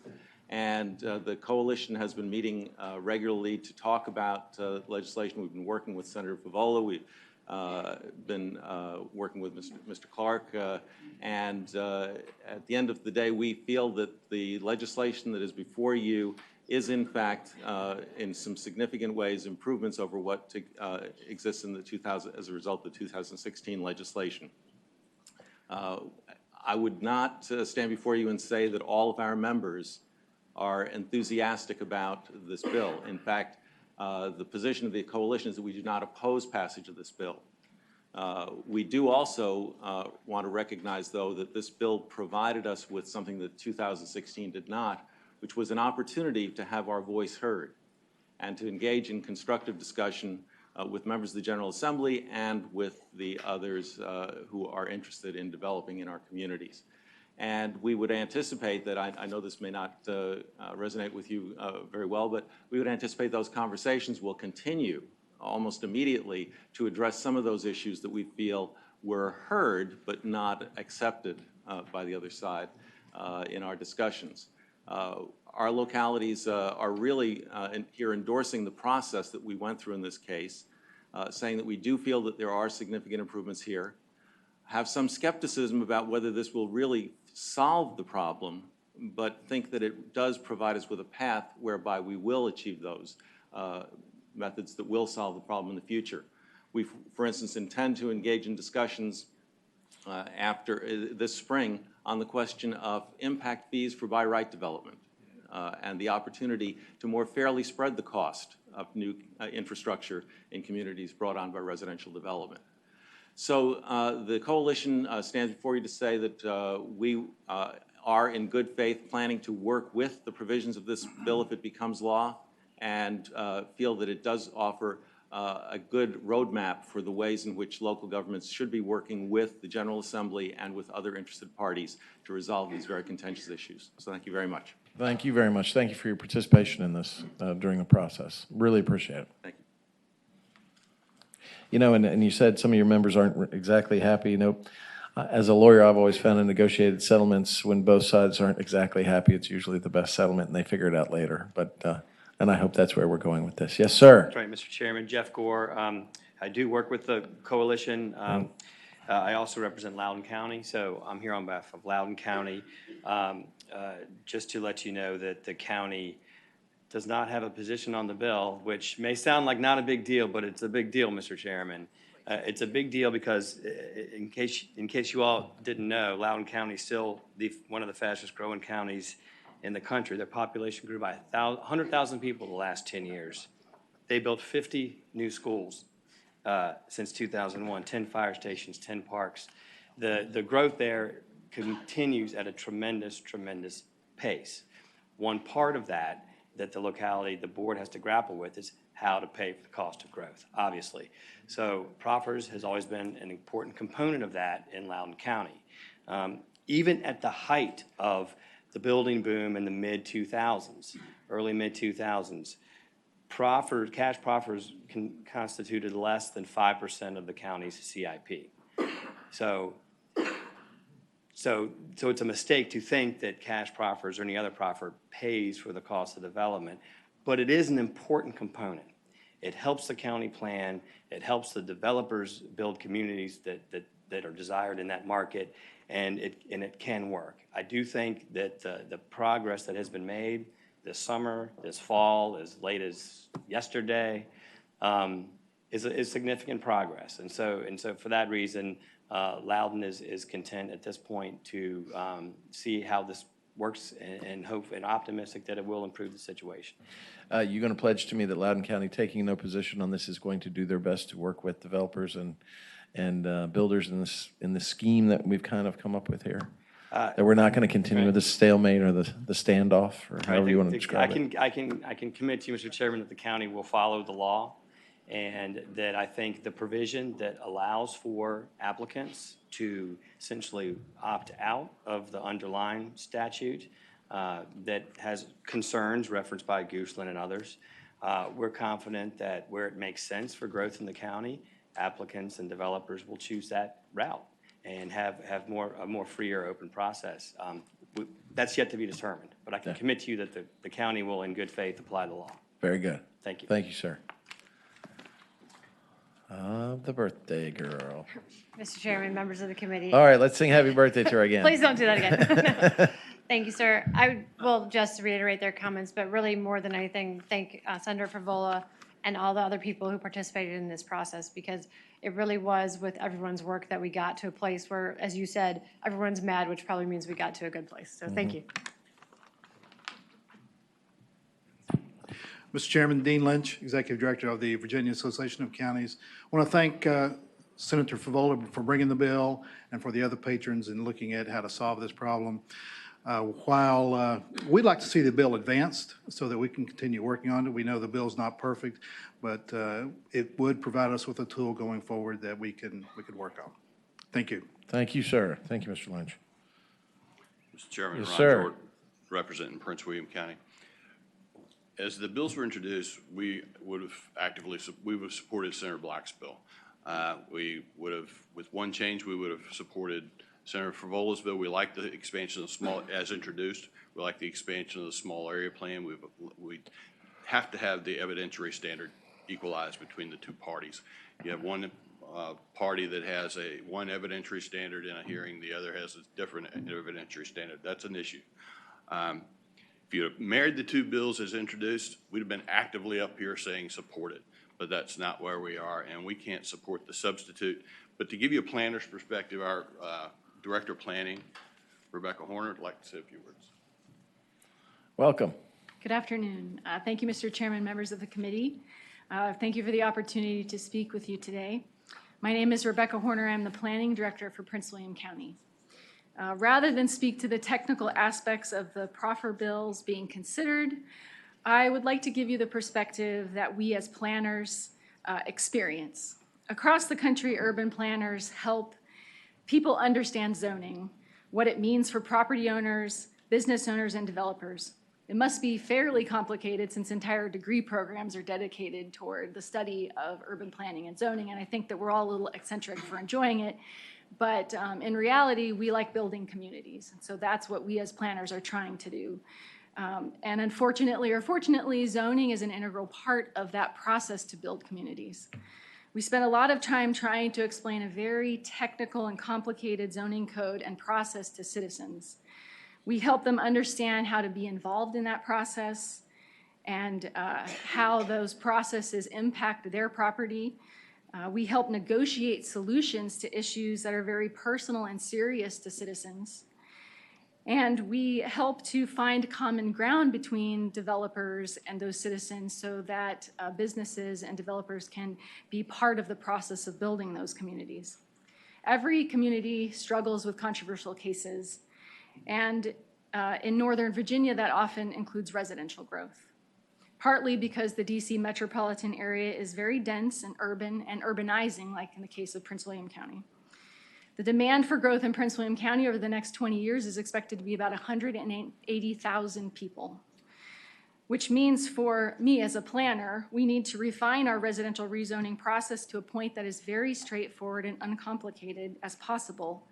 S6: And the coalition has been meeting regularly to talk about legislation. We've been working with Senator Favola. We've been working with Mr. Clark. And at the end of the day, we feel that the legislation that is before you is, in fact, in some significant ways, improvements over what exists in the as a result of the 2016 legislation. I would not stand before you and say that all of our members are enthusiastic about this bill. In fact, the position of the coalition is that we do not oppose passage of this bill. We do also want to recognize, though, that this bill provided us with something that 2016 did not, which was an opportunity to have our voice heard and to engage in constructive discussion with members of the General Assembly and with the others who are interested in developing in our communities. And we would anticipate that, I know this may not resonate with you very well, but we would anticipate those conversations will continue almost immediately to address some of those issues that we feel were heard but not accepted by the other side in our discussions. Our localities are really here endorsing the process that we went through in this case, saying that we do feel that there are significant improvements here, have some skepticism about whether this will really solve the problem, but think that it does provide us with a path whereby we will achieve those methods that will solve the problem in the future. We, for instance, intend to engage in discussions after this spring on the question of impact fees for by right development and the opportunity to more fairly spread the cost of new infrastructure in communities brought on by residential development. So the coalition stands before you to say that we are in good faith planning to work with the provisions of this bill if it becomes law, and feel that it does offer a good roadmap for the ways in which local governments should be working with the General Assembly and with other interested parties to resolve these very contentious issues. So thank you very much.
S1: Thank you very much. Thank you for your participation in this during the process. Really appreciate it.
S6: Thank you.
S1: You know, and you said some of your members aren't exactly happy. You know, as a lawyer, I've always found in negotiated settlements, when both sides aren't exactly happy, it's usually the best settlement, and they figure it out later. But and I hope that's where we're going with this. Yes, sir.
S16: That's right, Mr. Chairman. Jeff Gore. I do work with the coalition. I also represent Loudoun County, so I'm here on behalf of Loudoun County. Just to let you know that the county does not have a position on the bill, which may sound like not a big deal, but it's a big deal, Mr. Chairman. It's a big deal because, in case you all didn't know, Loudoun County is still one of the fastest growing counties in the country. Their population grew by 100,000 people the last 10 years. They built 50 new schools since 2001, 10 fire stations, 10 parks. The growth there continues at a tremendous, tremendous pace. One part of that the locality, the board has to grapple with is how to pay for the cost of growth, obviously. So proffers has always been an important component of that in Loudoun County. Even at the height of the building boom in the mid-2000s, early mid-2000s, cash proffers constituted less than 5% of the county's CIP. So it's a mistake to think that cash proffers or any other proffer pays for the cost of development, but it is an important component. It helps the county plan. It helps the developers build communities that are desired in that market, and it can work. I do think that the progress that has been made this summer, this fall, as late as yesterday, is significant progress. And so for that reason, Loudoun is content at this point to see how this works and hope and optimistic that it will improve the situation.
S1: You going to pledge to me that Loudoun County, taking no position on this, is going to do their best to work with developers and builders in this scheme that we've kind of come up with here? That we're not going to continue with the stalemate or the standoff, or however you want to describe it?
S16: I can commit to you, Mr. Chairman, that the county will follow the law, and that I think the provision that allows for applicants to essentially opt out of the underlying statute that has concerns referenced by Goochland and others, we're confident that where it makes sense for growth in the county, applicants and developers will choose that route and have a more free or open process. That's yet to be determined, but I can commit to you that the county will, in good faith, apply the law.
S1: Very good.
S16: Thank you.
S1: Thank you, sir. The birthday girl.
S18: Mr. Chairman, members of the committee.
S1: All right, let's sing happy birthday to her again.
S18: Please don't do that again. Thank you, sir. I will just reiterate their comments, but really more than anything, thank Senator Favola and all the other people who participated in this process, because it really was with everyone's work that we got to a place where, as you said, everyone's mad, which probably means we got to a good place. So thank you.
S19: Mr. Chairman, Dean Lynch, Executive Director of the Virginia Association of Counties. I want to thank Senator Favola for bringing the bill and for the other patrons in looking at how to solve this problem. While we'd like to see the bill advanced so that we can continue working on it, we know the bill's not perfect, but it would provide us with a tool going forward that we could work on. Thank you.
S1: Thank you, sir. Thank you, Mr. Lynch.
S5: Mr. Chairman,
S1: Yes,
S5: Ron
S1: sir.
S5: Jordan, representing Prince William County. As the bills were introduced, we would have supported Senator Black's bill. We would have, with one change, we would have supported Senator Favola's bill. We like the expansion of small, as introduced. We like the expansion of the small area plan. We have to have the evidentiary standard equalized between the two parties. You have one party that has one evidentiary standard in a hearing, the other has a different evidentiary standard. That's an issue. If you had married the two bills as introduced, we'd have been actively up here saying support it, but that's not where we are, and we can't support the substitute. But to give you a planner's perspective, our Director of Planning, Rebecca Horner, would like to say a few words.
S1: Welcome.
S21: Good afternoon. Thank you, Mr. Chairman, members of the committee. Thank you for the opportunity to speak with you today. My name is Rebecca Horner. I'm the Planning Director for Prince William County. Rather than speak to the technical aspects of the proffer bills being considered, I would like to give you the perspective that we as planners experience. Across the country, urban planners help people understand zoning, what it means for property owners, business owners, and developers. It must be fairly complicated since entire degree programs are dedicated toward the study of urban planning and zoning, and I think that we're all a little eccentric for enjoying it. But in reality, we like building communities. And so that's what we as planners are trying to do. And unfortunately or fortunately, zoning is an integral part of that process to build communities. We spent a lot of time trying to explain a very technical and complicated zoning code and process to citizens. We help them understand how to be involved in that process and how those processes impact their property. We help negotiate solutions to issues that are very personal and serious to citizens. And we help to find common ground between developers and those citizens so that businesses and developers can be part of the process of building those communities. Every community struggles with controversial cases. And in Northern Virginia, that often includes residential growth. Partly because the DC metropolitan area is very dense and urban and urbanizing, like in the case of Prince William County. The demand for growth in Prince William County over the next 20 years is expected to be about 180,000 people, which means for me as a planner, we need to refine our residential rezoning process to a point that is very straightforward and uncomplicated as possible.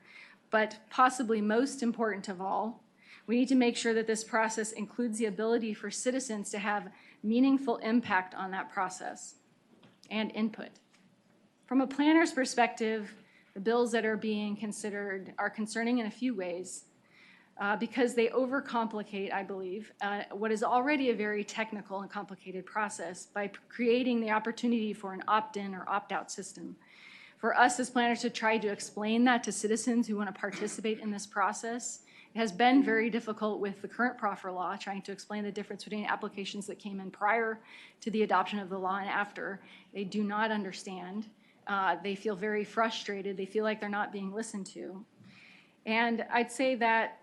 S21: But possibly most important of all, we need to make sure that this process includes the ability for citizens to have meaningful impact on that process and input. From a planner's perspective, the bills that are being considered are concerning in a few ways because they overcomplicate, I believe, what is already a very technical and complicated process by creating the opportunity for an opt-in or opt-out system. For us as planners to try to explain that to citizens who want to participate in this process It has been very difficult with the current proffer law, trying to explain the difference between applications that came in prior to the adoption of the law and after. They do not understand. They feel very frustrated. They feel like they're not being listened to. And I'd say that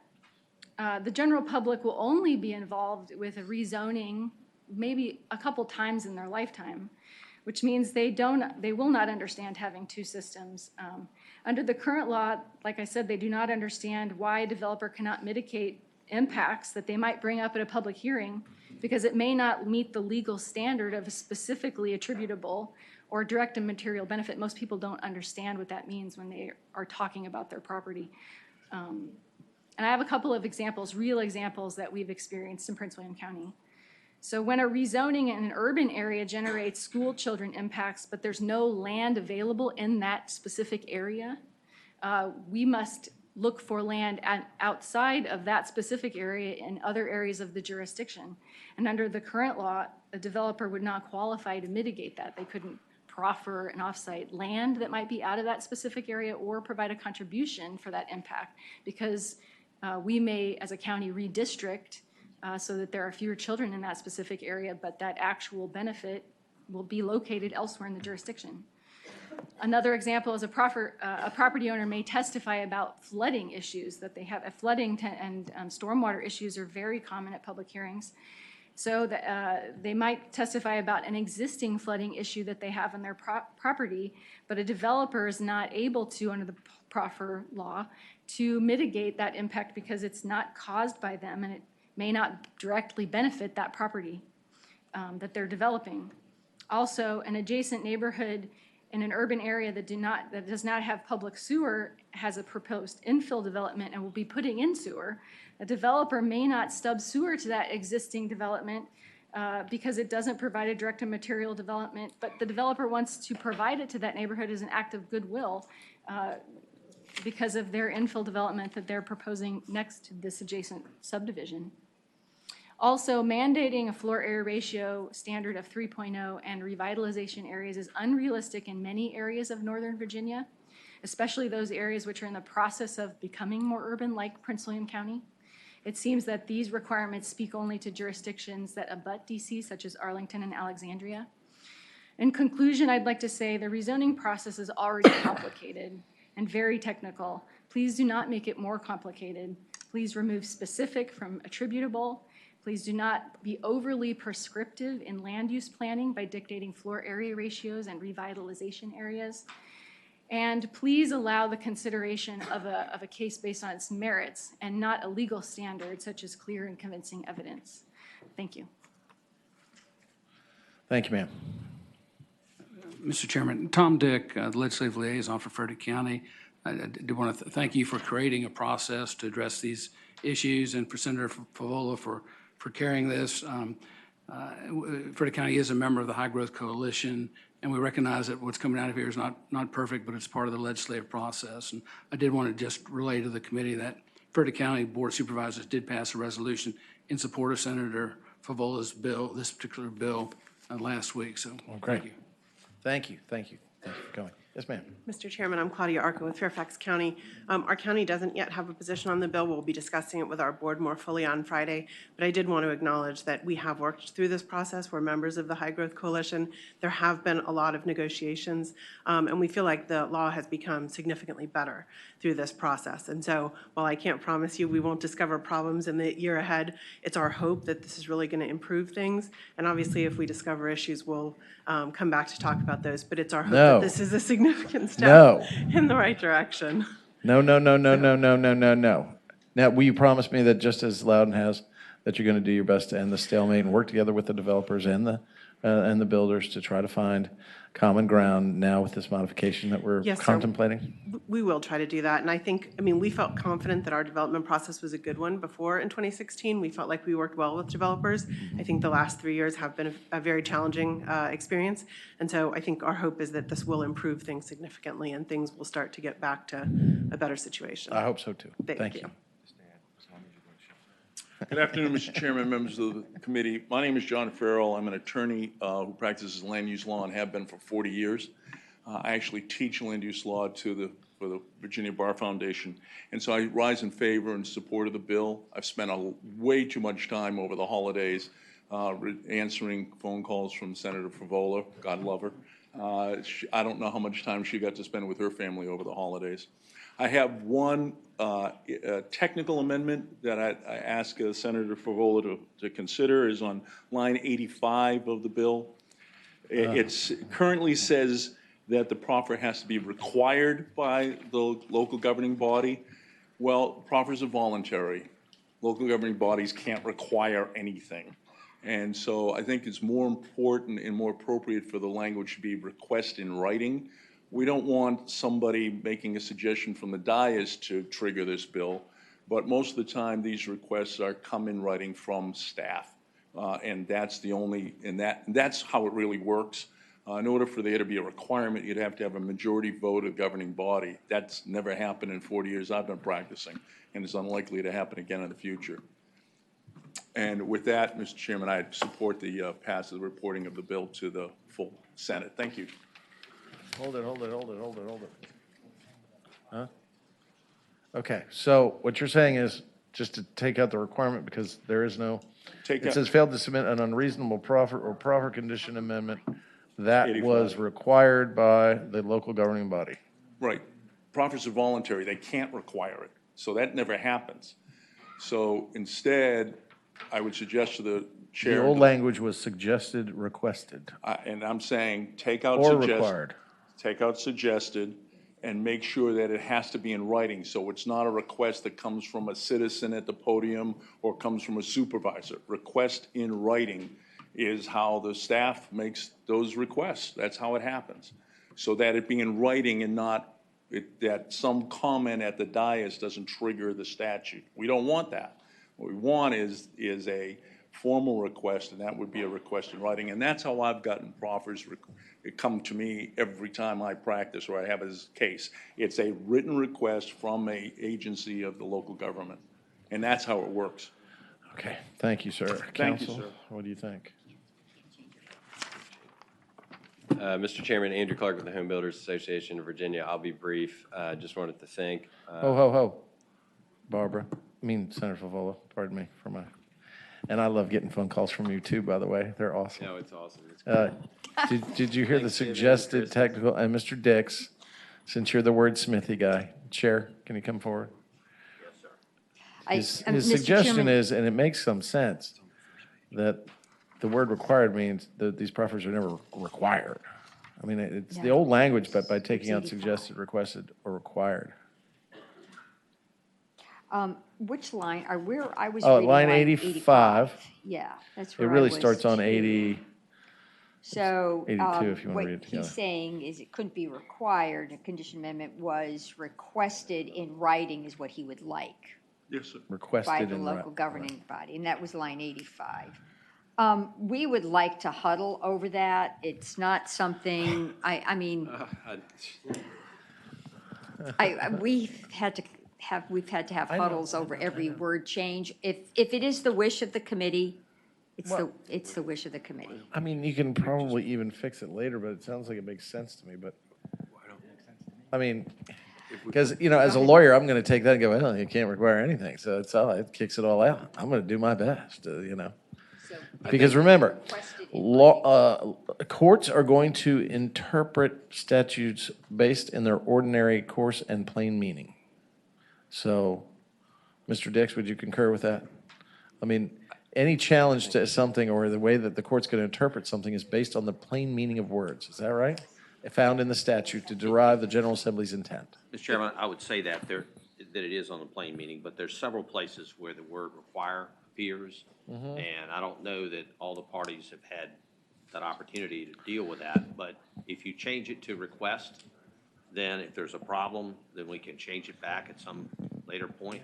S21: the general public will only be involved with a rezoning maybe a couple times in their lifetime, which means they will not understand having two systems. Under the current law, like I said, they do not understand why a developer cannot mitigate impacts that they might bring up at a public hearing because it may not meet the legal standard of a specifically attributable or direct and material benefit. Most people don't understand what that means when they are talking about their property. And I have a couple of examples, real examples that we've experienced in Prince William County. So when a rezoning in an urban area generates school children impacts, but there's no land available in that specific area, we must look for land outside of that specific area in other areas of the jurisdiction. And under the current law, a developer would not qualify to mitigate that. They couldn't proffer an offsite land that might be out of that specific area or provide a contribution for that impact because we may, as a county, redistrict so that there are fewer children in that specific area, but that actual benefit will be located elsewhere in the jurisdiction. Another example is a property owner may testify about flooding issues that they have. Flooding and stormwater issues are very common at public hearings. So they might testify about an existing flooding issue that they have on their property, but a developer is not able to, under the proffer law, to mitigate that impact because it's not caused by them and it may not directly benefit that property that they're developing. Also, an adjacent neighborhood in an urban area that does not have public sewer has a proposed infill development and will be putting in sewer. A developer may not stub sewer to that existing development because it doesn't provide a direct and material development, but the developer wants to provide it to that neighborhood as an act of goodwill because of their infill development that they're proposing next to this adjacent subdivision. Also, mandating a floor area ratio standard of 3.0 and revitalization areas is unrealistic in many areas of Northern Virginia, especially those areas which are in the process of becoming more urban, like Prince William County. It seems that these requirements speak only to jurisdictions that abut DC, such as Arlington and Alexandria. In conclusion, I'd like to say the rezoning process is already complicated and very technical. Please do not make it more complicated. Please remove specific from attributable. Please do not be overly prescriptive in land use planning by dictating floor area ratios and revitalization areas. And please allow the consideration of a case based on its merits and not a legal standard such as clear and convincing evidence. Thank you.
S1: Thank you, ma'am.
S3: Mr. Chairman, Tom Dick, the Legislative Liaison for Frederick County. I do want to thank you for creating a process to address these issues and for Senator Favola for carrying this. Frederick County is a member of the High Growth Coalition, and we recognize that what's coming out of here is not perfect, but it's part of the legislative process. And I did want to just relay to the committee that Frederick County Board of Supervisors did pass a resolution in support of Senator Favola's bill, this particular bill, last week. So
S1: great.
S3: Thank you.
S1: Thank you. Thank you. Thank you for coming. Yes, ma'am.
S9: Mr. Chairman, I'm Claudia Arco with Fairfax County. Our county doesn't yet have a position on the bill. We'll be discussing it with our board more fully on Friday. But I did want to acknowledge that we have worked through this process. We're members of the High Growth Coalition. There have been a lot of negotiations, and we feel like the law has become significantly better through this process. And so while I can't promise you we won't discover problems in the year ahead, it's our hope that this is really going to improve things. And obviously, if we discover issues, we'll come back to talk about those. But it's our hope that this is a significant step in the right direction.
S1: No. Now, will you promise me that just as Loudon has, that you're going to do your best to end the stalemate and work together with the developers and the builders to try to find common ground now with this modification that we're contemplating?
S9: We will try to do that. And I think, we felt confident that our development process was a good one before in 2016. We felt like we worked well with developers. I think the last 3 years have been a very challenging experience. And so I think our hope is that this will improve things significantly and things will start to get back to a better situation.
S1: I hope so too.
S9: Thank you.
S11: Good afternoon, Mr. Chairman, members of the committee. My name is John Farrell. I'm an attorney who practices land use law and have been for 40 years. I actually teach land use law to the for the Virginia Bar Foundation. And so I rise in favor and support of the bill. I've spent way too much time over the holidays answering phone calls from Senator Favola, God love her. I don't know how much time she got to spend with her family over the holidays. I have one technical amendment that I ask Senator Favola to consider is on line 85 of the bill. It currently says that the proffer has to be required by the local governing body. Well, proffers are voluntary. Local governing bodies can't require anything. And so I think it's more important and more appropriate for the language to be request in writing. We don't want somebody making a suggestion from the dais to trigger this bill, but most of the time these requests come in writing from staff. And that's the only, that's how it really works. In order for there to be a requirement, you'd have to have a majority vote of governing body. That's never happened in 40 years I've been practicing, and it's unlikely to happen again in the future. And with that, Mr. Chairman, I support the pass of the reporting of the bill to the full Senate. Thank you.
S1: Hold it. Huh? Okay, so what you're saying is just to take out the requirement because there is no, it says failed to submit an unreasonable proffer or proffer condition amendment that
S11: 85.
S1: was required by the local governing body.
S11: Right. Proffers are voluntary. They can't require it. So that never happens. So instead, I would suggest to the chair.
S1: The old language was suggested, requested.
S11: And I'm saying take out
S1: Or
S11: suggested.
S1: required.
S11: Take out suggested and make sure that it has to be in writing. So it's not a request that comes from a citizen at the podium or comes from a supervisor. Request in writing is how the staff makes those requests. That's how it happens. So that it be in writing and not that some comment at the dais doesn't trigger the statute. We don't want that. What we want is a formal request, and that would be a request in writing. And that's how I've gotten proffers come to me every time I practice or I have a case. It's a written request from an agency of the local government, and that's how it works.
S1: Okay, thank you, sir.
S11: Thank you,
S1: Counsel,
S11: sir.
S1: what do you think?
S23: Mr. Chairman, Andrew Clark with the Home Builders Association of Virginia. I'll be brief. Just wanted to thank.
S1: Barbara, Senator Favola, pardon me for my, and I love getting phone calls from you too, by the way. They're awesome.
S23: No, it's awesome. It's great.
S1: Did you hear the suggested technical, and Mr. Dix, since you're the wordsmithy guy, Chair, can you come forward? His
S13: Mr.
S1: suggestion
S13: Chairman,
S1: is, and it makes some sense, that the word required means that these proffers are never required. I mean, it's the old language, but by taking out suggested, requested, or required.
S13: Which line, or where, I was
S1: Oh,
S13: reading
S1: line 85.
S13: Yeah, that's
S1: It
S13: where I
S1: really
S13: was
S1: starts on
S13: too.
S1: 80.
S13: So,
S1: 82 if you want to read it
S13: what
S1: together.
S13: he's saying is it couldn't be required, a condition amendment was requested in writing is what he would like
S11: Yes, sir.
S1: Requested
S13: by the
S1: in
S13: local
S1: writing.
S13: governing body, and that was line 85. We would like to huddle over that. It's not something, we've had to have huddles over every word change. If it is the wish of the committee, it's the wish of the committee.
S1: I mean, you can probably even fix it later, but it sounds like it makes sense to me, but, I mean, because, as a lawyer, I'm going to take that and go, well, you can't require anything, so it kicks it all out. I'm going to do my best, Because remember, courts are going to interpret statutes based in their ordinary course and plain meaning. So, Mr. Dix, would you concur with that? I mean, any challenge to something or the way that the court's going to interpret something is based on the plain meaning of words. Is that right? Found in the statute to derive the General Assembly's intent.
S14: Mr. Chairman, I would say that it is on the plain meaning, but there's several places where the word require appears, and I don't know that all the parties have had that opportunity to deal with that, but if you change it to request, then if there's a problem, then we can change it back at some later point.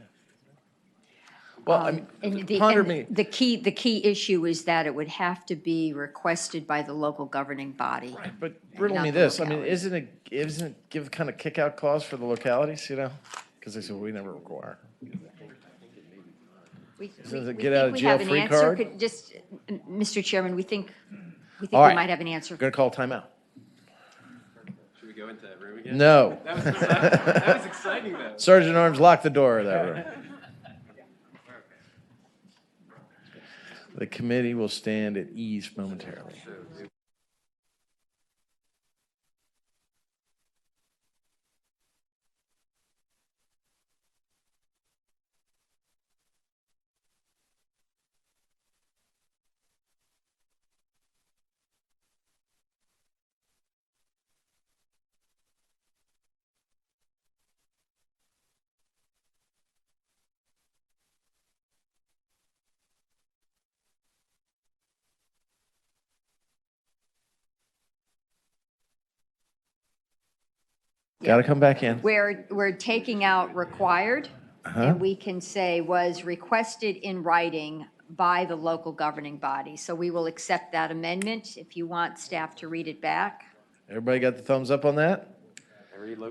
S1: Well, I mean,
S13: The key issue is that it would have to be requested by the local governing body.
S1: Right, but riddle me this, I mean, isn't it give kind of kick out clause for the localities, Because they said, we never require. Does it get out of jail free card?
S13: Mr. Chairman, we think we
S1: All right.
S13: might have an answer.
S1: Going to call timeout.
S23: Should we go go into that room again?
S1: No.
S23: That was exciting, though.
S1: Sergeant Arms, lock the door of that room. The committee will stand at ease momentarily. Got to come back in.
S13: We're taking out required, and we can say was requested in writing by the local governing body. So we will accept that amendment if you want staff to read it back.
S1: Everybody got the thumbs up on that?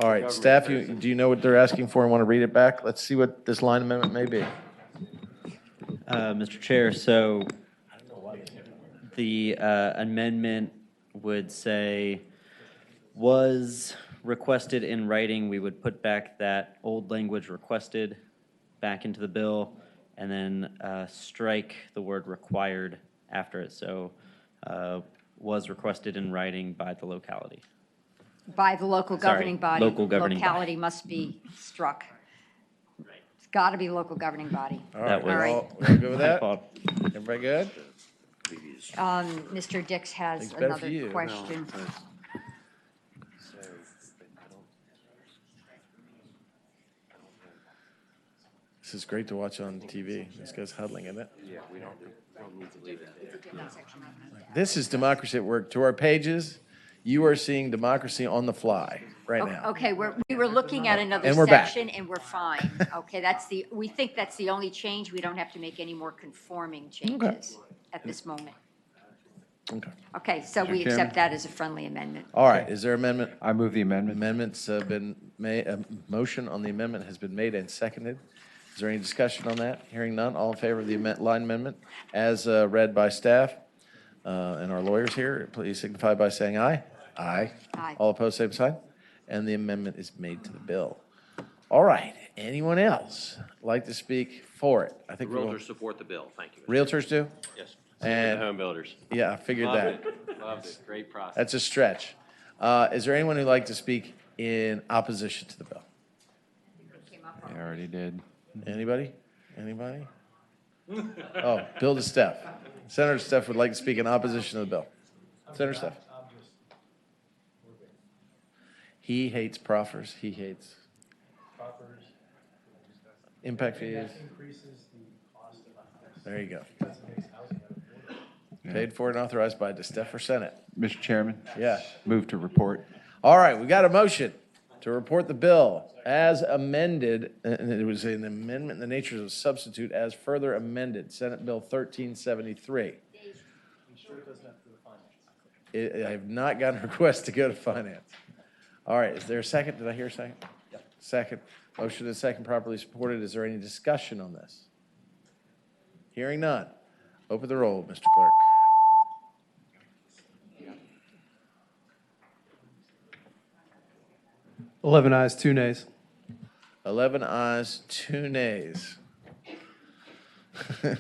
S1: All right, staff, do you know what they're asking for and want to read it back? Let's see what this line amendment may be.
S7: Mr. Chair, so the amendment would say, was requested in writing. We would put back that old language requested back into the bill, and then strike the word required after it. So was requested in writing by the locality.
S13: By the local governing body.
S7: Local governing body.
S13: Locality must be struck. It's got to be local governing body.
S1: All right,
S7: was-
S1: we're all good with that? Everybody good?
S13: Mr. Dix has
S1: It's better for
S13: another
S1: you.
S13: question.
S1: This is great to watch on TV. This guy's huddling, isn't it?
S23: Yeah, we don't need to leave it there.
S1: This is democracy at work. To our pages, you are seeing democracy on the fly right now.
S13: Okay, we were looking at another
S1: And we're back.
S13: section, and we're fine. Okay, we think that's the only change. We don't have to make any more conforming changes at this moment.
S1: Okay.
S13: Okay, so we accept that as a friendly amendment.
S1: All right, is there amendment?
S2: I move the amendment.
S1: Amendments have been made, a motion on the amendment has been made and seconded. Is there any discussion on that? Hearing none, all in favor of the line amendment as read by staff and our lawyers here, please signify by saying aye. Aye.
S13: Aye.
S1: All opposed, same sign. And the amendment is made to the bill. All right, anyone else like to speak for it? I think
S14: Realtors support the bill. Thank you.
S1: Realtors do?
S14: Yes.
S1: And
S14: The home builders.
S1: yeah, I figured that.
S14: Loved it. Great process.
S1: That's a stretch. Is there anyone who'd like to speak in opposition to the bill?
S2: I already did.
S1: Anybody? Anybody? Oh, Bill DeSteff. Senator Steff would like to speak in opposition to the bill. Senator Steff. He hates proffers. He hates impact fees. There you go. Paid for and authorized by DeSteff for Senate.
S2: Mr. Chairman?
S1: Yeah.
S2: Move to report.
S1: All right, we got a motion to report the bill as amended, and it was an amendment in the nature of a substitute as further amended, Senate Bill 1373. I have not gotten a request to go to finance. All right, is there a second? Did I hear a second? Second. Motion and second properly supported. Is there any discussion on this? Hearing none. Open the roll, Mr. Clerk.
S2: – 11 ayes, 2 nays.
S1: 11 ayes, 2 nays. You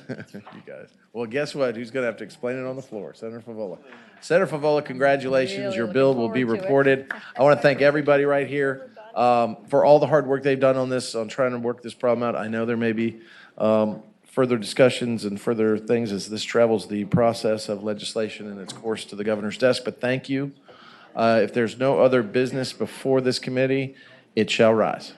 S1: guys. Well, guess what? Who's going to have to explain it on the floor? Senator Favola. Senator Favola, congratulations.
S21: Really
S1: Your
S21: looking
S1: bill will be
S21: forward to it.
S1: reported. I want to thank everybody right here for all the hard work they've done on this, on trying to work this problem out. I know there may be further discussions and further things as this travels the process of legislation and its course to the governor's desk, but thank you. If there's no other business before this committee, it shall rise.